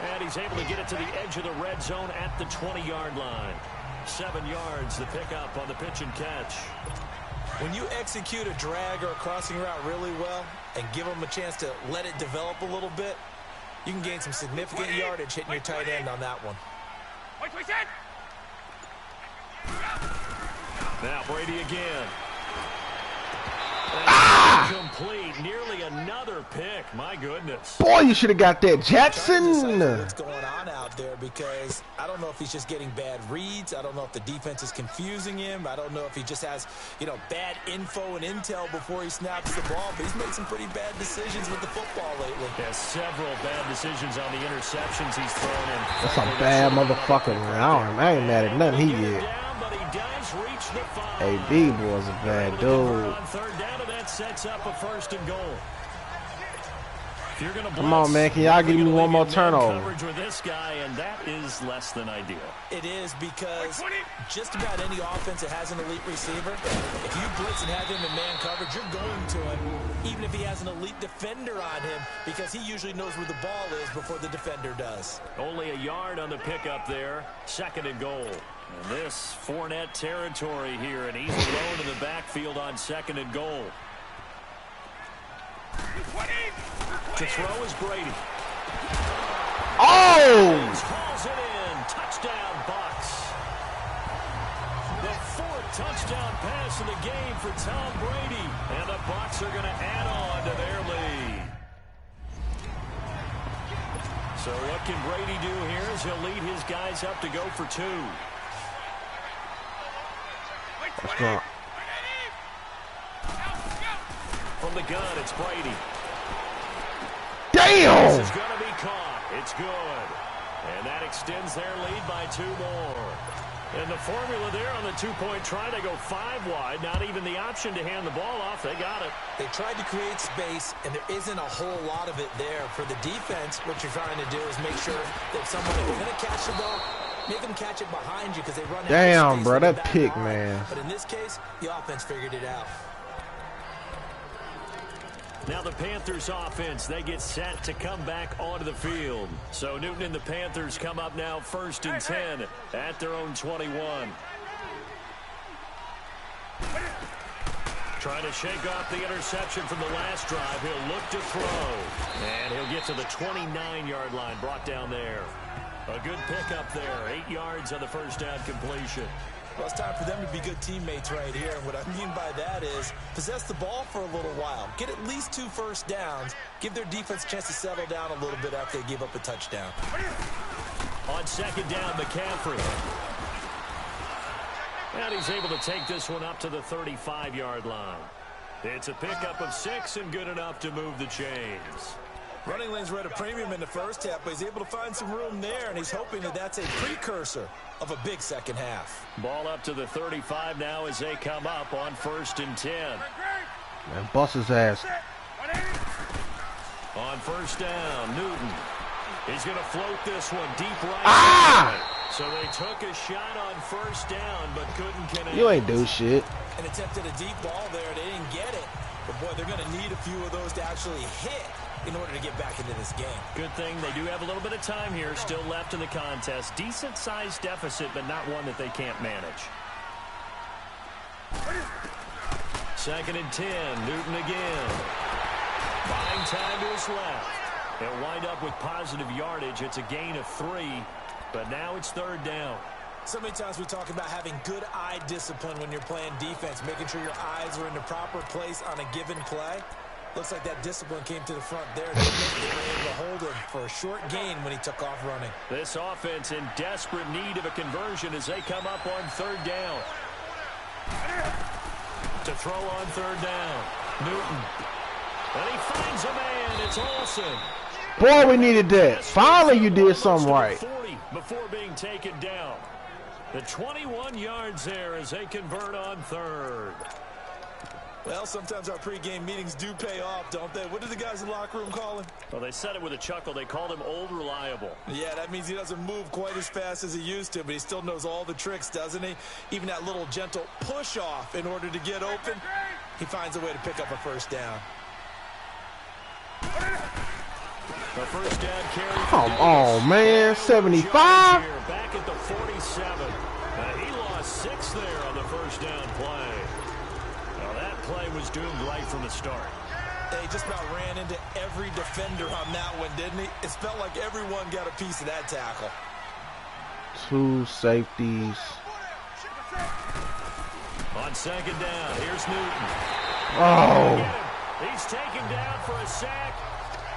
And he's able to get it to the edge of the red zone at the 20-yard line. 7 yards, the pickup on the pitch and catch. When you execute a drag or a crossing route really well and give them a chance to let it develop a little bit, you can gain some significant yardage hitting your tight end on that one. Now Brady again. Complete, nearly another pick. My goodness. Boy, you should have got that, Jackson. What's going on out there, because I don't know if he's just getting bad reads. I don't know if the defense is confusing him. I don't know if he just has, bad info and intel before he snaps the ball. But he's made some pretty bad decisions with the football lately. Yeah, several bad decisions on the interceptions he's thrown in. That's a bad motherfucker, man. I ain't mad at nothing he did. AB boy's a bad dude. Third down, and that sets up a first and goal. Come on, man. Can y'all give me one more turnover? Coverage with this guy, and that is less than ideal. It is, because just about any offense that has an elite receiver, if you blitz and have him in man coverage, you're going to him, even if he has an elite defender on him, because he usually knows where the ball is before the defender does. Only a yard on the pickup there. Second and goal. And this Fournette territory here, and he's alone in the backfield on second and goal. To throw is Brady. Oh! Hauls it in. Touchdown, Bucs. The 4th touchdown pass of the game for Tom Brady. And the Bucs are going to add on to their lead. So what can Brady do here is he'll lead his guys up to go for 2. Let's go. From the gun, it's Brady. Damn! This is going to be caught. It's good. And that extends their lead by 2 more. And the formula there on the 2-point try, they go 5 wide. Not even the option to hand the ball off. They got it. They tried to create space, and there isn't a whole lot of it there. For the defense, what you're trying to do is make sure that someone is going to catch the ball, make them catch it behind you, because they run out of space. Damn, bro, that pick, man. But in this case, the offense figured it out. Now the Panthers offense, they get set to come back onto the field. So Newton and the Panthers come up now 1st and 10 at their own 21. Trying to shake off the interception from the last drive. He'll look to throw. And he'll get to the 29-yard line, brought down there. A good pickup there. 8 yards on the first down completion. Well, it's time for them to be good teammates right here. And what I mean by that is possess the ball for a little while. Get at least 2 first downs. Give their defense a chance to settle down a little bit after they give up a touchdown. On second down, McCaffrey. And he's able to take this one up to the 35-yard line. It's a pickup of 6 and good enough to move the chains. Running lanes were at a premium in the first half, but he's able to find some room there, and he's hoping that that's a precursor of a big second half. Ball up to the 35 now as they come up on 1st and 10. Man, bust his ass. On 1st down, Newton. He's going to float this one deep right. So they took a shot on 1st down, but couldn't connect. You ain't do shit. And attempted a deep ball there. They didn't get it. But, boy, they're going to need a few of those to actually hit in order to get back into this game. Good thing they do have a little bit of time here still left in the contest. Decent-sized deficit, but not one that they can't manage. 2nd and 10, Newton again. Buying time to his left. They'll wind up with positive yardage. It's a gain of 3, but now it's 3rd down. So many times we talk about having good eye discipline when you're playing defense, making sure your eyes are in the proper place on a given play. Looks like that discipline came to the front there. They were able to hold him for a short gain when he took off running. This offense in desperate need of a conversion as they come up on 3rd down. To throw on 3rd down, Newton. And he finds a man. It's Olsen. Boy, we needed that. Finally, you did something right. 40 before being taken down. The 21 yards there as they convert on 3rd. Well, sometimes our pregame meetings do pay off, don't they? What did the guys in the locker room call him? Well, they said it with a chuckle. They called him Old Reliable. Yeah, that means he doesn't move quite as fast as he used to, but he still knows all the tricks, doesn't he? Even that little gentle push-off in order to get open. He finds a way to pick up a 1st down. The 1st down carry. Come on, man. 75? Back at the 47. He lost 6 there on the 1st down play. Now that play was doomed right from the start. He just about ran into every defender on that one, didn't he? It felt like everyone got a piece of that tackle. 2 safeties. On 2nd down, here's Newton. Oh. He's taken down for a sack.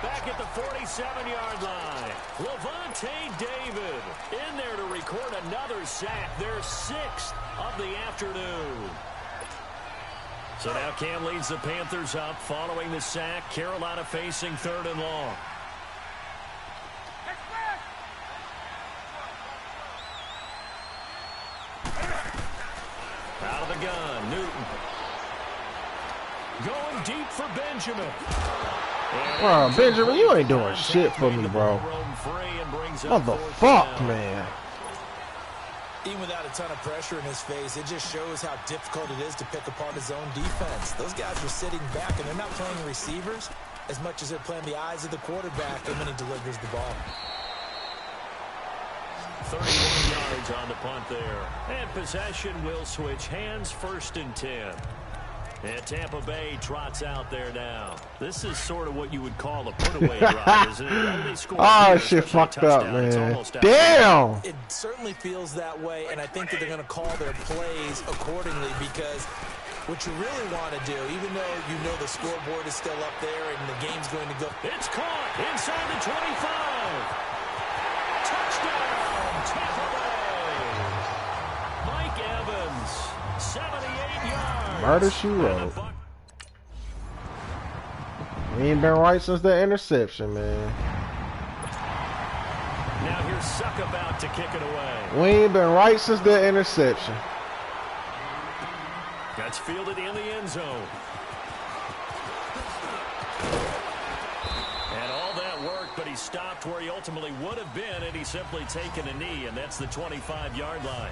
Back at the 47-yard line. Levante David in there to record another sack. Their 6th of the afternoon. So now Cam leads the Panthers up following the sack. Carolina facing 3rd and long. Out of the gun, Newton. Going deep for Benjamin. Bro, Benjamin, you ain't doing shit for me, bro. What the fuck, man? Even without a ton of pressure in his face, it just shows how difficult it is to pick apart his own defense. Those guys are sitting back, and they're not playing receivers as much as they're playing the eyes of the quarterback and when he delivers the ball. 31 yards on the punt there. And possession will switch hands. 1st and 10. And Tampa Bay trots out there now. This is sort of what you would call a put-away drive, isn't it? Oh, shit fucked up, man. Damn! It certainly feels that way, and I think that they're going to call their plays accordingly because what you really want to do, even though you know the scoreboard is still up there and the game's going to go. It's caught inside the 25. Touchdown, Tampa Bay. Mike Evans, 78 yards. Murder she wrote. We ain't been right since that interception, man. Now here's Suck about to kick it away. We ain't been right since that interception. That's fielded in the end zone. And all that work, but he stopped where he ultimately would have been had he simply taken a knee, and that's the 25-yard line.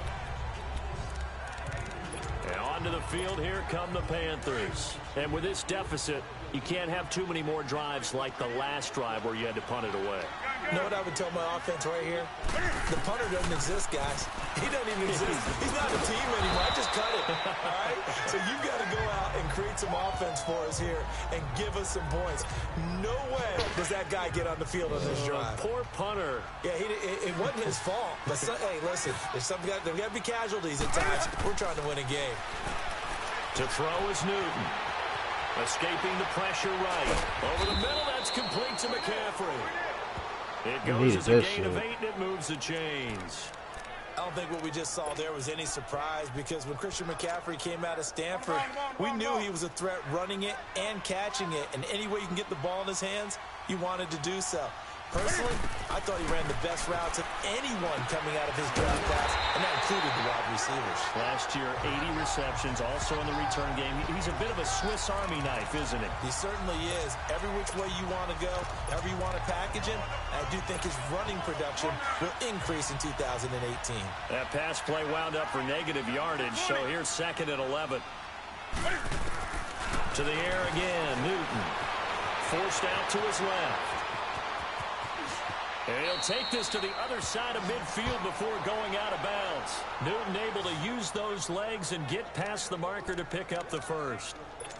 And onto the field, here come the Panthers. And with this deficit, you can't have too many more drives like the last drive where you had to punt it away. You know what I would tell my offense right here? The punter doesn't exist, guys. He doesn't even exist. He's not a team anymore. I just cut it, all right? So you've got to go out and create some offense for us here and give us some points. No way does that guy get on the field on this drive. Poor punter. Yeah, it wasn't his fault. But, hey, listen, there's got to be casualties at times. We're trying to win a game. To throw is Newton. Escaping the pressure right. Over the middle, that's complete to McCaffrey. It goes as a gain of 8, and it moves the chains. I don't think what we just saw there was any surprise because when Christian McCaffrey came out of Stanford, we knew he was a threat running it and catching it. And any way you can get the ball in his hands, he wanted to do so. Personally, I thought he ran the best routes of anyone coming out of his draft class, and that included the wide receivers. Last year, 80 receptions, also in the return game. He's a bit of a Swiss Army knife, isn't he? He certainly is. Every which way you want to go, however you want to package him, I do think his running production will increase in 2018. That pass play wound up for negative yardage, so here's 2nd and 11. To the air again, Newton. Forced out to his left. And he'll take this to the other side of midfield before going out of bounds. Newton able to use those legs and get past the marker to pick up the first.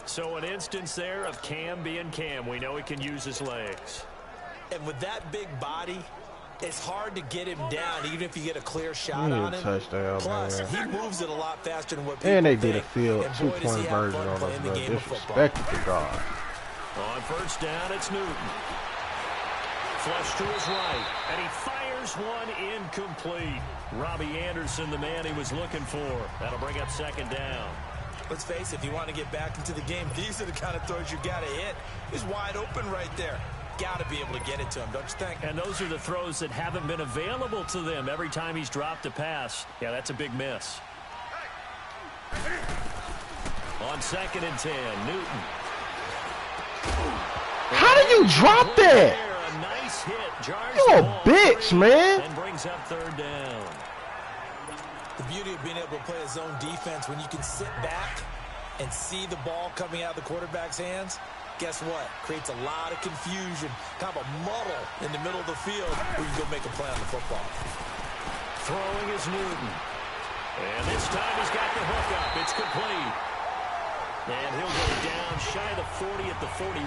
So an instance there of Cam being Cam. We know he can use his legs. And with that big body, it's hard to get him down, even if you get a clear shot on him. Touchdown, Plus, man. he moves it a lot faster than what people And they think. did a field 2-point version on us, bro. Disrespect to God. On first down, it's Newton. Flush to his right, and he fires one incomplete. Robbie Anderson, the man he was looking for. That'll bring up 2nd down. Let's face it, if you want to get back into the game, these are the kind of throws you got to hit. He's wide open right there. Got to be able to get it to him, don't you think? And those are the throws that haven't been available to them every time he's dropped a pass. Yeah, that's a big miss. On 2nd and 10, Newton. How do you drop that? A nice hit. Jars You the a ball bitch, free man. And brings up 3rd down. The beauty of being able to play a zone defense when you can sit back and see the ball coming out of the quarterback's hands, guess what? Creates a lot of confusion, kind of a muddle in the middle of the field where you go make a play on the football. Throwing is Newton. And this time he's got the hook up. It's complete. And he'll go down shy of the 40 at the 41.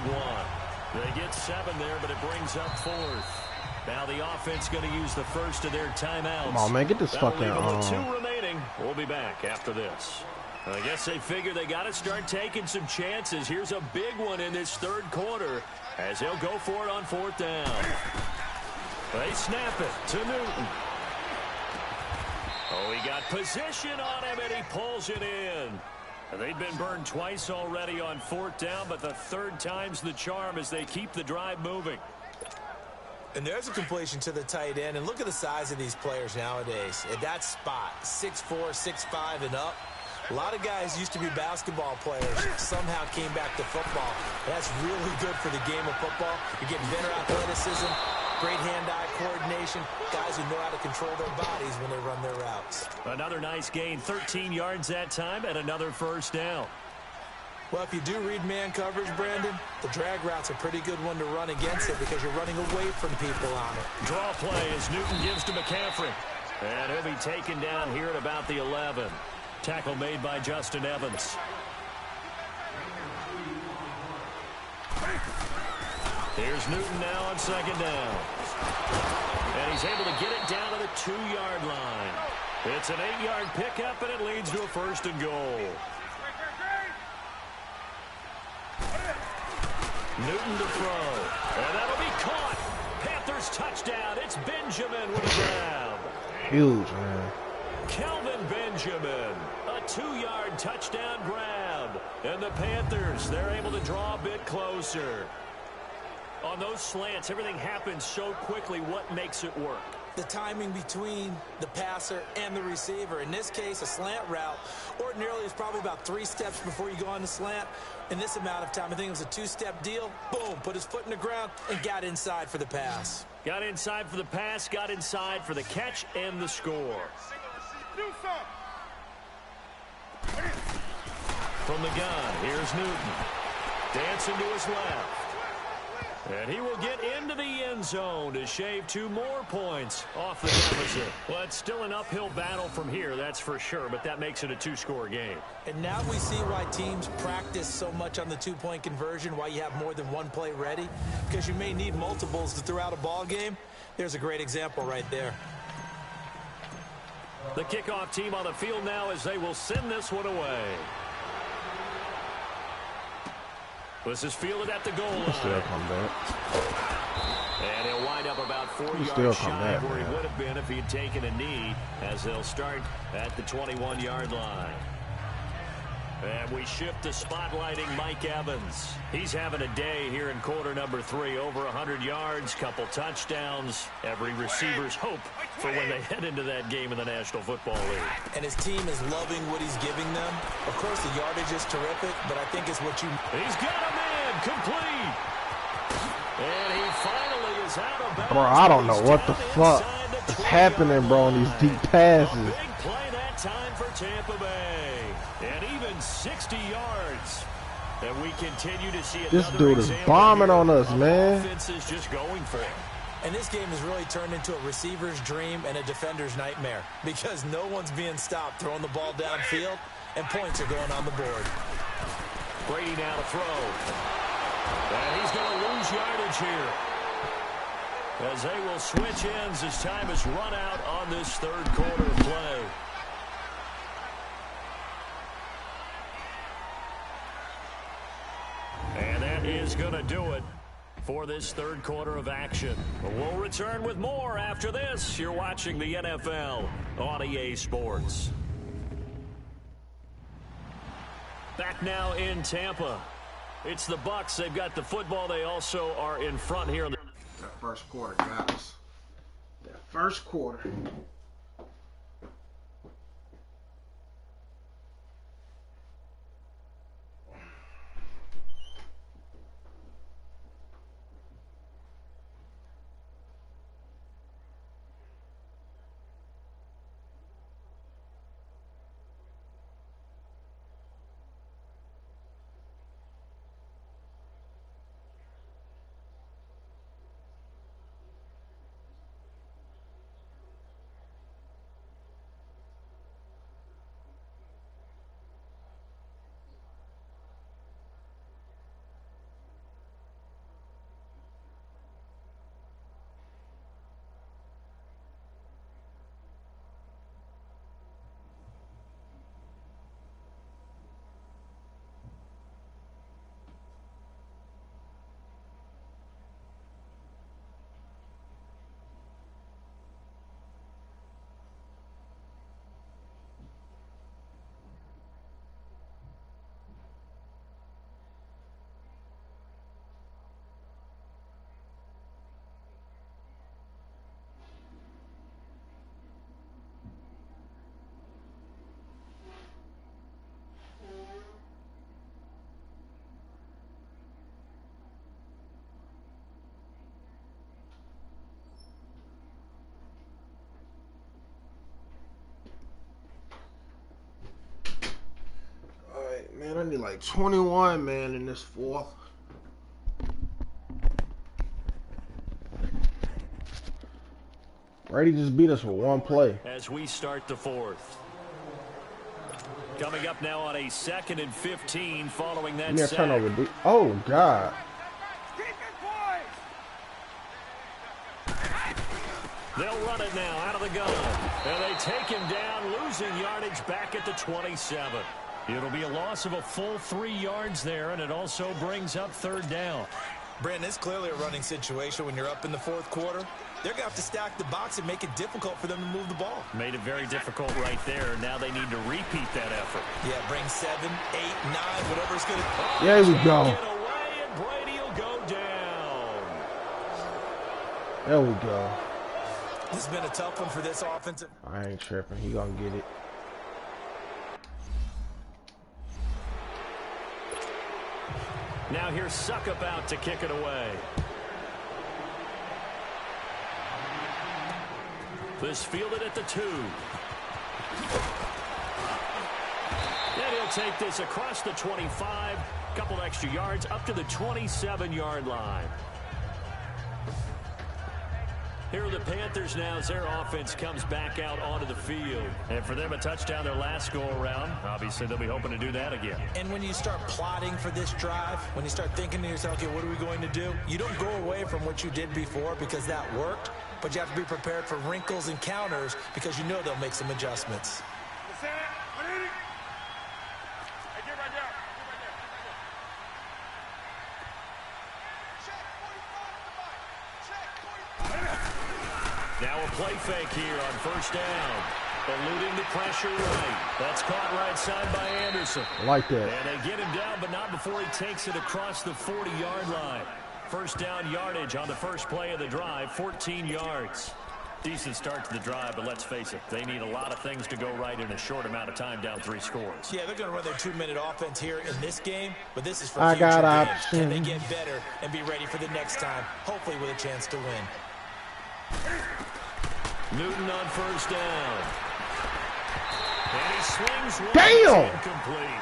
They get 7 there, but it brings up 4th. Now the offense going to use the first of their timeouts. Come on, man, get this That'll fucking leave them with 2 remaining. We'll be back after this. I guess they figure they got to start taking some chances. Here's a big one in this 3rd quarter as they'll go for it on 4th down. They snap it to Newton. Oh, he got position on him, and he pulls it in. They've been burned twice already on 4th down, but the 3rd time's the charm as they keep the drive moving. And there's a completion to the tight end. And look at the size of these players nowadays. At that spot, 6'4", 6'5", and up. A lot of guys used to be basketball players, somehow came back to football. That's really good for the game of football. You're getting better athleticism, great hand-eye coordination, guys who know how to control their bodies when they run their routes. Another nice gain, 13 yards that time, and another 1st down. Well, if you do read man coverage, Brandon, the drag route's a pretty good one to run against it because you're running away from people on it. Draw play as Newton gives to McCaffrey. And he'll be taken down here at about the 11. Tackle made by Justin Evans. Here's Newton now on 2nd down. And he's able to get it down to the 2-yard line. It's an 8-yard pickup, and it leads to a 1st and goal. Newton to throw. And that'll be caught. Panthers touchdown. It's Benjamin with a grab. Huge, man. Kelvin Benjamin, a 2-yard touchdown grab. And the Panthers, they're able to draw a bit closer. On those slants, everything happens so quickly. What makes it work? The timing between the passer and the receiver. In this case, a slant route ordinarily is probably about 3 steps before you go on the slant. In this amount of time, I think it was a 2-step deal. Boom, put his foot in the ground and got inside for the pass. Got inside for the pass, got inside for the catch and the score. From the gun, here's Newton. Dancing to his left. And he will get into the end zone to shave 2 more points off the deficit. Well, it's still an uphill battle from here, that's for sure, but that makes it a 2-score game. And now we see why teams practice so much on the 2-point conversion, why you have more than one play ready, because you may need multiples to throw out a ball game. There's a great example right there. The kickoff team on the field now as they will send this one away. This is fielded at the goal line. Still come back. And he'll wind up about 4 He yards still shy come back, of where he man. would have been if he had taken a knee, as they'll start at the 21-yard line. And we shift to spotlighting Mike Evans. He's having a day here in quarter number 3. Over 100 yards, couple touchdowns. Every receiver's hope for when they head into that game in the National Football League. And his team is loving what he's giving them. Of course, the yardage is terrific, but I think it's what you... He's got him in, complete. And he finally is out of bounds. Bro, I don't know what the fuck is happening, bro, on these deep passes. A big play that time for Tampa Bay. And even 60 yards. And we continue to see This dude is bombing on us, man. Offense is just going for it. And this game has really turned into a receiver's dream and a defender's nightmare because no one's being stopped throwing the ball downfield, and points are going on the board. Brady now to throw. And he's going to lose yardage here, as they will switch ends as time is run out on this third quarter of play. And that is going to do it for this third quarter of action. We'll return with more after this. You're watching the NFL on EA Sports. Back now in Tampa. It's the Bucs. They've got the football. They also are in front here. That first quarter got us. That first quarter. Man, I need like 21, man, in this fourth. Brady just beat us with one play. As we start the fourth. Coming up now on a 2nd and 15 following that sack. Turnover. Oh, God. They'll run it now out of the gun. And they take him down, losing yardage back at the 27. It'll be a loss of a full 3 yards there, and it also brings up third down. Brandon, it's clearly a running situation when you're up in the fourth quarter. They're going to have to stack the box and make it difficult for them to move the ball. Made it very difficult right there. Now they need to repeat that effort. Yeah, bring 7, 8, 9, whatever's going to... There we go. Get away, and Brady will go down. There we go. This has been a tough one for this offensive. I ain't tripping. He gonna get it. Now here's Suckup out to kick it away. This fielded at the 2. And he'll take this across the 25. Couple extra yards up to the 27-yard line. Here are the Panthers now as their offense comes back out onto the field. And for them, a touchdown their last go-around. Obviously, they'll be hoping to do that again. And when you start plotting for this drive, when you start thinking to yourself, okay, what are we going to do? You don't go away from what you did before because that worked, but you have to be prepared for wrinkles and counters because you know they'll make some adjustments. Now a play fake here on first down. Eluding the pressure right. That's caught right side by Anderson. I like that. And they get him down, but not before he takes it across the 40-yard line. First down yardage on the first play of the drive, 14 yards. Decent start to the drive, but let's face it, they need a lot of things to go right in a short amount of time, down 3 scores. Yeah, they're going to run their 2-minute offense here in this game, but this is for I future got games. options. Can they get better and be ready for the next time, hopefully with a chance to win. Newton on first down. And he swings one. Damn! Incomplete.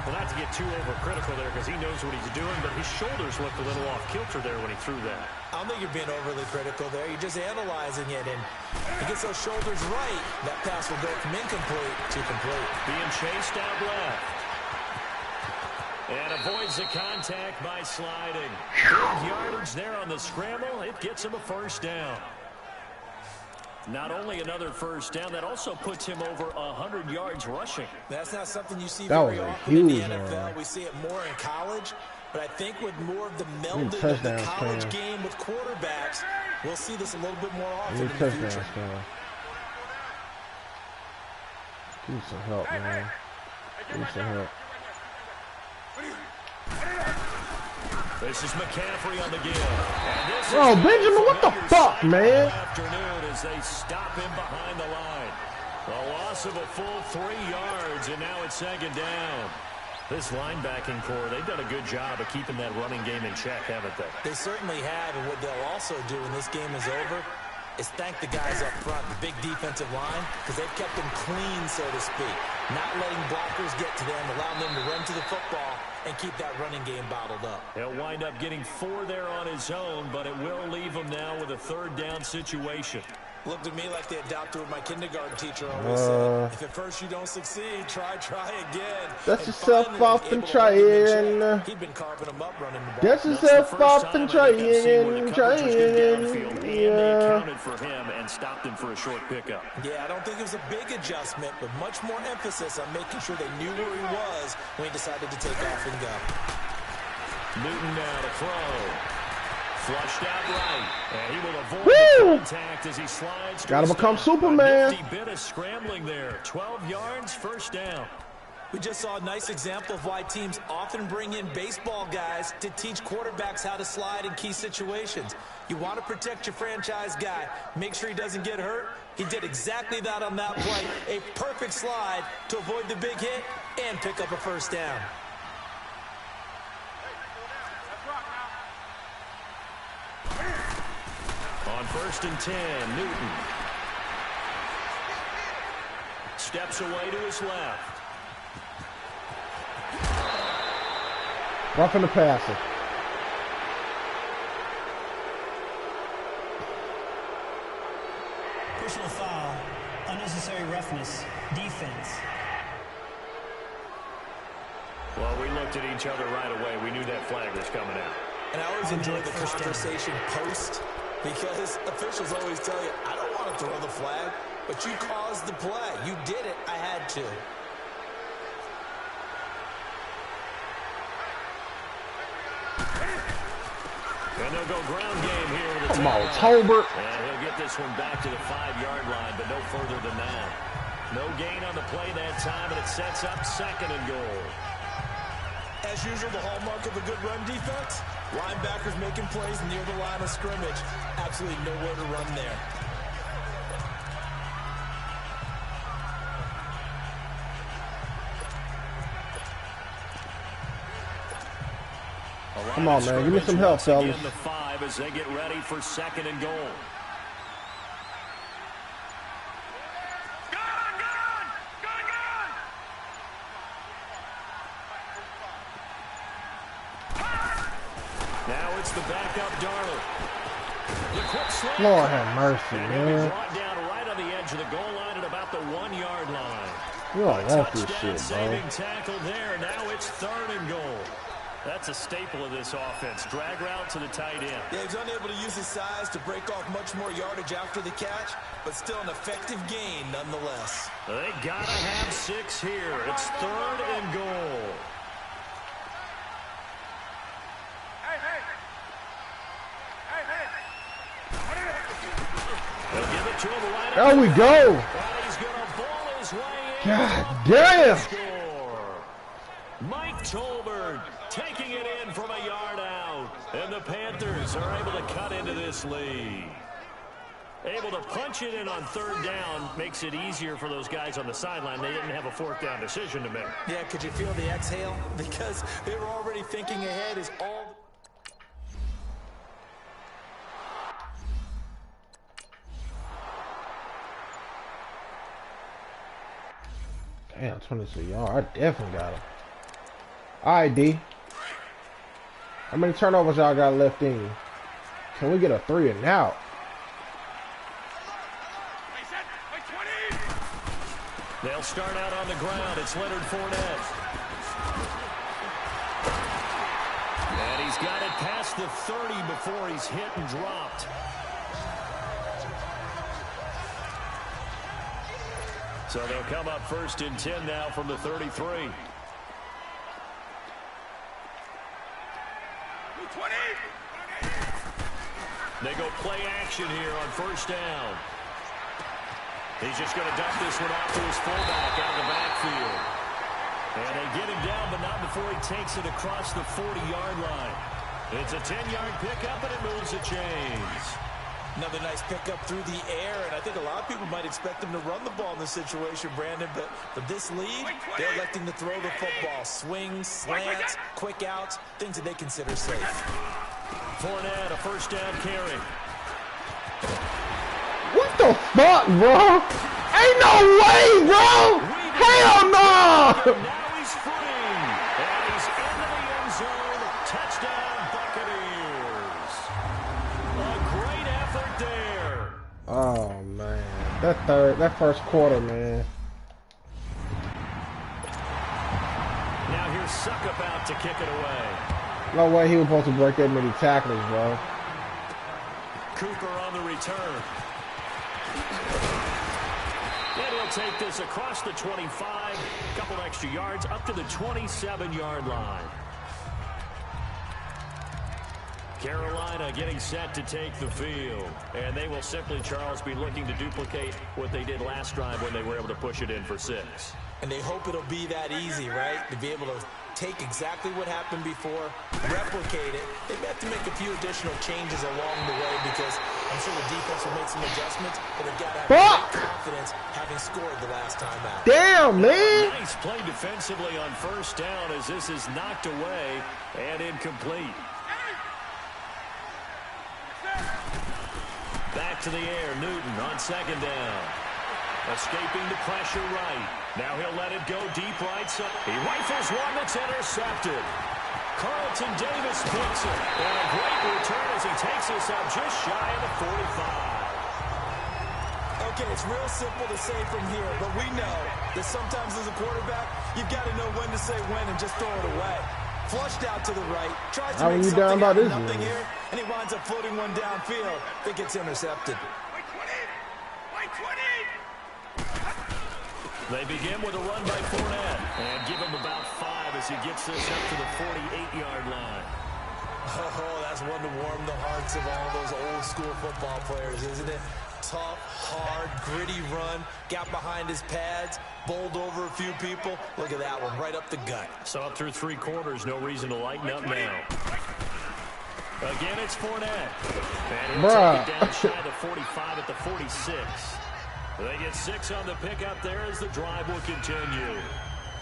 Well, not to get too overcritical there because he knows what he's doing, but his shoulders looked a little off kilter there when he threw that. I don't think you're being overly critical there. You're just analyzing it, and he gets those shoulders right. That pass will go from incomplete to complete. Being chased out left. And avoids the contact by sliding. Big yardage there on the scramble. It gets him a first down. Not only another first down, that also puts him over 100 yards rushing. That's not something you see That very was a often in the huge NFL. one. We see it more in college, but I think with more of the melding of the touchdowns, college man. game with quarterbacks, we'll see this a little bit more often in the Touchdowns, future. man. Give me some help, man. Give me some help. This is McCaffrey on the give. And this Oh, is Benjamin, what the fuck, man? afternoon as they stop him behind the line. A loss of a full 3 yards, and now it's second down. This linebacking core, they've done a good job of keeping that running game in check, haven't they? They certainly have, and what they'll also do when this game is over is thank the guys up front, the big defensive line, because they've kept them clean, so to speak. Not letting blockers get to them, allowing them to run to the football and keep that running game bottled up. He'll wind up getting 4 there on his own, but it will leave him now with a third down situation. Looked at me like they adopted what my kindergarten teacher always said. If at first you don't succeed, try again. Dust And yourself finally, off and able to try hold him in it. check. He'd been carving them up running the ball. Dust That's yourself the first off time and I try think I've seen where the it. coverage was good downfield, and they accounted for him and stopped him for a short pickup. Yeah, I don't think it was a big adjustment, but much more emphasis on making sure they knew where he was when he decided to take off and go. Newton now to throw. Flushed out right, and he will avoid Woo! the contact as he slides. Gotta become stop. Superman. A nifty bit of scrambling there. 12 yards, first down. We just saw a nice example of why teams often bring in baseball guys to teach quarterbacks how to slide in key situations. You want to protect your franchise guy. Make sure he doesn't get hurt. He did exactly that on that play. A perfect slide to avoid the big hit and pick up a first down. On first and 10, Newton. Steps away to his left. Roughing the passer. Personal foul, unnecessary roughness, defense. Well, we looked at each other right away. We knew that flag was coming out. And I always enjoy the conversation post because officials always tell you, I don't want to throw the flag, but you caused the play. You did it. I had to. And they'll go ground game here with a Come on, timeout. Tolbert. And he'll get this one back to the 5-yard line, but no further than that. No gain on the play that time, and it sets up second and goal. As usual, the hallmark of a good run defense, linebackers making plays near the line of scrimmage. Absolutely nowhere to run there. Come on, man. Give me some help, fellas. The 5 as they get ready for second and goal. Now it's the backup Darnold. The quick slip. Lord have mercy, And he'll be man. brought down right on the edge of the goal line at about the 1-yard line. You don't want this Touchdown shit, bro. saving tackle there. Now it's third and goal. That's a staple of this offense. Drag route to the tight end. Yeah, he's unable to use his size to break off much more yardage after the catch, but still an effective gain nonetheless. They gotta have 6 here. It's third and goal. to him right. There we go. And he's going to ball his way in. God damn. Score. Mike Tolbert taking it in from a yard out. And the Panthers are able to cut into this lead. Able to punch it in on third down makes it easier for those guys on the sideline. They didn't have a fourth down decision to make. Yeah, could you feel the exhale? Because they were already thinking ahead is all... Damn, 22 yards. I definitely got him. All right, D. How many turnovers y'all got left in you? Can we get a 3 and out? They'll start out on the ground. It's Leonard Fournette. And he's got it past the 30 before he's hit and dropped. So they'll come up 1st and 10 now from the 33. They go play action here on 1st down. He's just going to dump this one off to his fullback out of the backfield. And they get him down, but not before he takes it across the 40-yard line. It's a 10-yard pickup, and it moves the chains. Another nice pickup through the air, and I think a lot of people might expect them to run the ball in this situation, Brandon, but for this lead, they're electing to throw the football. Swings, slants, quick outs, things that they consider safe. Fournette, a 1st down carry. What the fuck, bro? Ain't no way, bro! Hell no! Now he's free. And he's into the end zone. Touchdown, Buccaneers. A great effort there. Oh, man. That first quarter, man. Now here's Suckup out to kick it away. No way he was supposed to break that many tackles, bro. Cooper on the return. And he'll take this across the 25, a couple extra yards, up to the 27-yard line. Carolina getting set to take the field. And they will simply, Charles, be looking to duplicate what they did last drive when they were able to push it in for 6. And they hope it'll be that easy, right? To be able to take exactly what happened before, replicate it. They may have to make a few additional changes along the way because I'm sure the defense will make some adjustments, but they've got to have confidence having scored the last time out. Damn, man! Nice play defensively on 1st down as this is knocked away and incomplete. Back to the air, Newton on 2nd down. Escaping the pressure right. Now he'll let it go deep right side. He rifles one that's intercepted. Carlton Davis picks it. And a great return as he takes us up just shy of the 45. Okay, it's real simple to say from here, but we know that sometimes as a quarterback, you've got to know when to say when and just throw it away. Flushed out to the right, tries to make something out of nothing here, and he winds up floating one downfield that gets intercepted. They begin with a run by Fournette and give him about 5 as he gets this up to the 48-yard line. Oh, that's one to warm the hearts of all those old-school football players, isn't it? Tough, hard, gritty run, got behind his pads, bowled over a few people. Look at that one, right up the gut. So up through 3 quarters, no reason to lighten up now. Again, it's Fournette. And he'll take it down shy of the 45 at the 46. They get 6 on the pickup there as the drive will continue.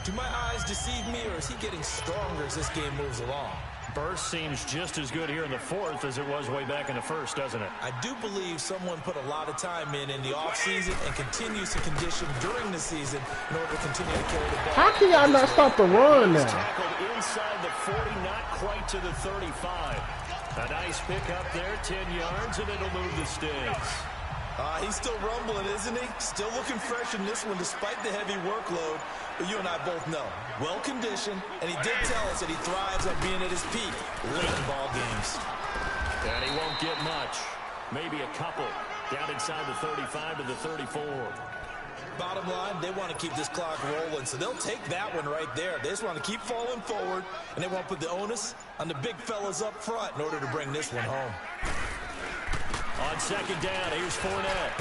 Do my eyes deceive me, or is he getting stronger as this game moves along? Burst seems just as good here in the 4th as it was way back in the 1st, doesn't it? I do believe someone put a lot of time in the offseason and continues to condition during the season in order to continue to carry the ball. How can y'all not stop the run now? Tackled inside the 40, not quite to the 35. A nice pickup there, 10 yards, and it'll move the sticks. He's still rumbling, isn't he? Still looking fresh in this one despite the heavy workload. But you and I both know, well-conditioned, and he did tell us that he thrives on being at his peak late in ball games. And he won't get much. Maybe a couple. Down inside the 35 to the 34. Bottom line, they want to keep this clock rolling, so they'll take that one right there. They just want to keep falling forward, and they want to put the onus on the big fellas up front in order to bring this one home. On 2nd down, here's Fournette.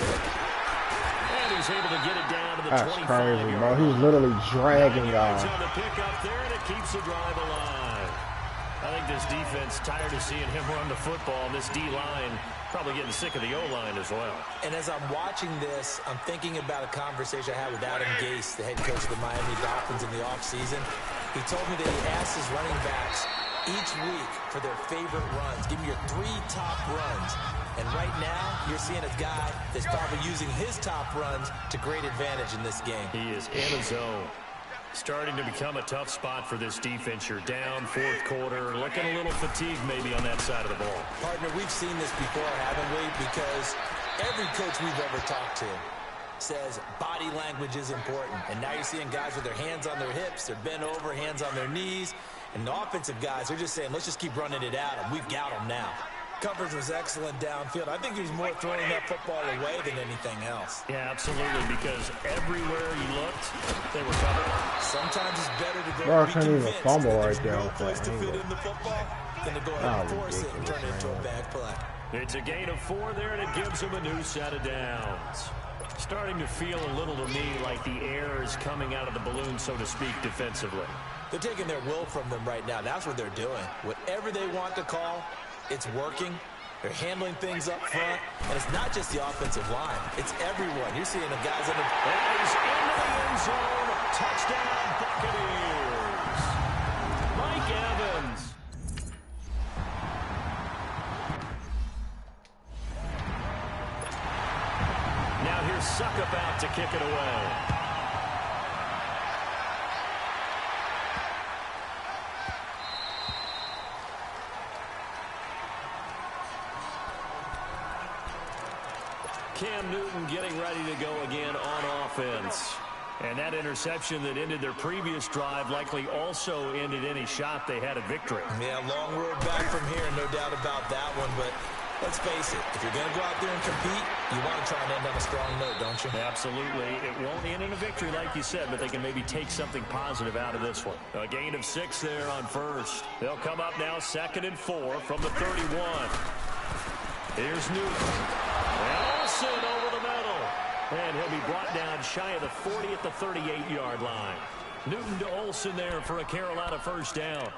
he's able to get it down to the That's 25 crazy, bro. yard He's line. literally dragging 9 yards y'all. on the pickup there, and it keeps the drive alive. I think this defense tired of seeing him run the football, and this D-line probably getting sick of the O-line as well. And as I'm watching this, I'm thinking about a conversation I had with Adam Gase, the head coach of the Miami Dolphins in the offseason. He told me that he asked his running backs each week for their favorite runs. Give me your 3 top runs. And right now, you're seeing a guy that's probably using his top runs to great advantage in this game. He is in a zone. Starting to become a tough spot for this defense. You're down, fourth quarter, looking a little fatigued maybe on that side of the ball. Partner, we've seen this before, haven't we? Because every coach we've ever talked to says body language is important. And now you're seeing guys with their hands on their hips, they're bent over, hands on their knees. And the offensive guys are just saying, let's just keep running it at them. We've got them now. Coverage was excellent downfield. I think he was more throwing that football away than anything else. Yeah, absolutely, because everywhere you looked, they were covered. Sometimes it's better to go Bro, I be can't even convinced fumble that right there's there no with place that to fit angle. in the football than to go ahead and force it and turn it into a bad play. It's a gain of 4 there, and it gives them a new set of downs. Starting to feel a little to me like the air is coming out of the balloon, so to speak, defensively. They're taking their will from them right now. That's what they're doing. Whatever they want to call, it's working. They're handling things up front, and it's not just the offensive line. It's everyone. You're seeing the guys in the... And he's into the end zone. Touchdown, Buccaneers. Mike Evans. Now here's Suck about to kick it away. Cam Newton getting ready to go again on offense. And that interception that ended their previous drive likely also ended any shot they had at victory. Yeah, long road back from here, no doubt about that one. But let's face it, if you're going to go out there and compete, you want to try and end on a strong note, don't you? Absolutely. It won't end in a victory like you said, but they can maybe take something positive out of this one. A gain of 6 there on first. They'll come up now 2nd and 4 from the 31. Here's Newton. And Olsen over the middle. And he'll be brought down shy of the 40 at the 38-yard line. Newton to Olsen there for a Carolina first down.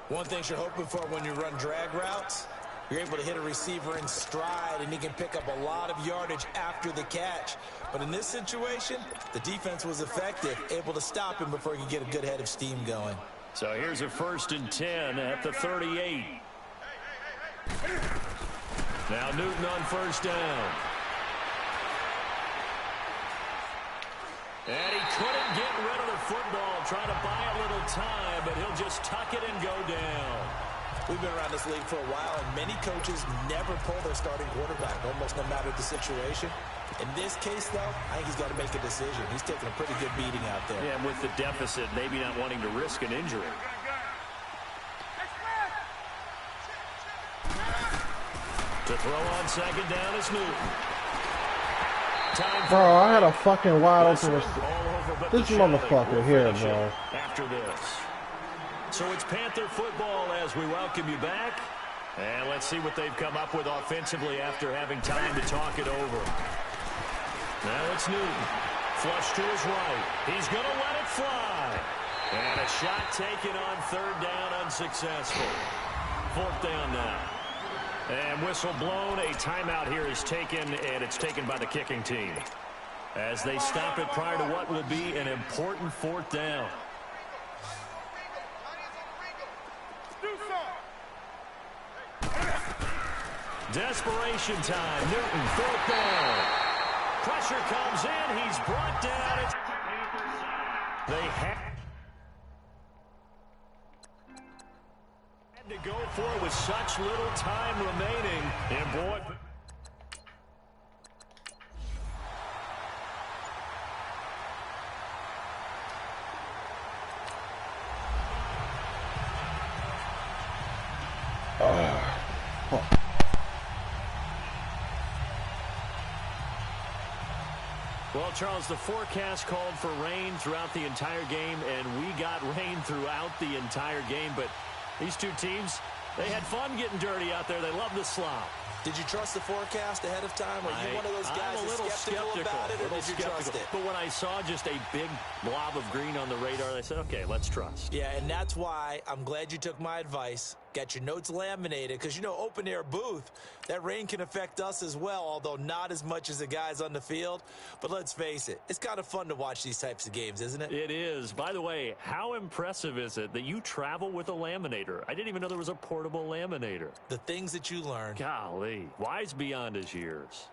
One thing you're hoping for when you run drag routes, you're able to hit a receiver in stride, and he can pick up a lot of yardage after the catch. But in this situation, the defense was effective, able to stop him before he could get a good head of steam going. So here's a 1st and 10 at the 38. Now Newton on first down. And he couldn't get rid of the football, trying to buy a little time, but he'll just tuck it and go down. We've been around this league for a while, and many coaches never pull their starting quarterback, almost no matter the situation. In this case, though, I think he's got to make a decision. He's taking a pretty good beating out there. Yeah, and with the deficit, maybe not wanting to risk an injury. To throw on second down is Newton. Bro, I had a fucking wide open receiver. This motherfucker here, bro. After this. So it's Panther football as we welcome you back. And let's see what they've come up with offensively after having time to talk it over. Now it's Newton. Flush to his right. He's going to let it fly. And a shot taken on 3rd down, unsuccessful. 4th down now. And whistle blown. A timeout here is taken, and it's taken by the kicking team, as they stop it prior to what will be an important 4th down. Desperation time. Newton, 4th down. Pressure comes in. He's brought down. They had to go for it with such little time remaining. And boy, well, Charles, the forecast called for rain throughout the entire game, and we got rain throughout the entire game. But these two teams, they had fun getting dirty out there. They love the slop. Did you trust the forecast ahead of time? Or are you one of those guys I'm a little skeptical about it, or did you trust it? But when I saw just a big blob of green on the radar, I said, okay, let's trust. Yeah, and that's why I'm glad you took my advice. Got your notes laminated, because, you know, open-air booth, that rain can affect us as well, although not as much as the guys on the field. But let's face it, it's kind of fun to watch these types of games, isn't it? It is. By the way, how impressive is it that you travel with a laminator? I didn't even know there was a portable laminator. The things that you learn. Golly, wise beyond his years.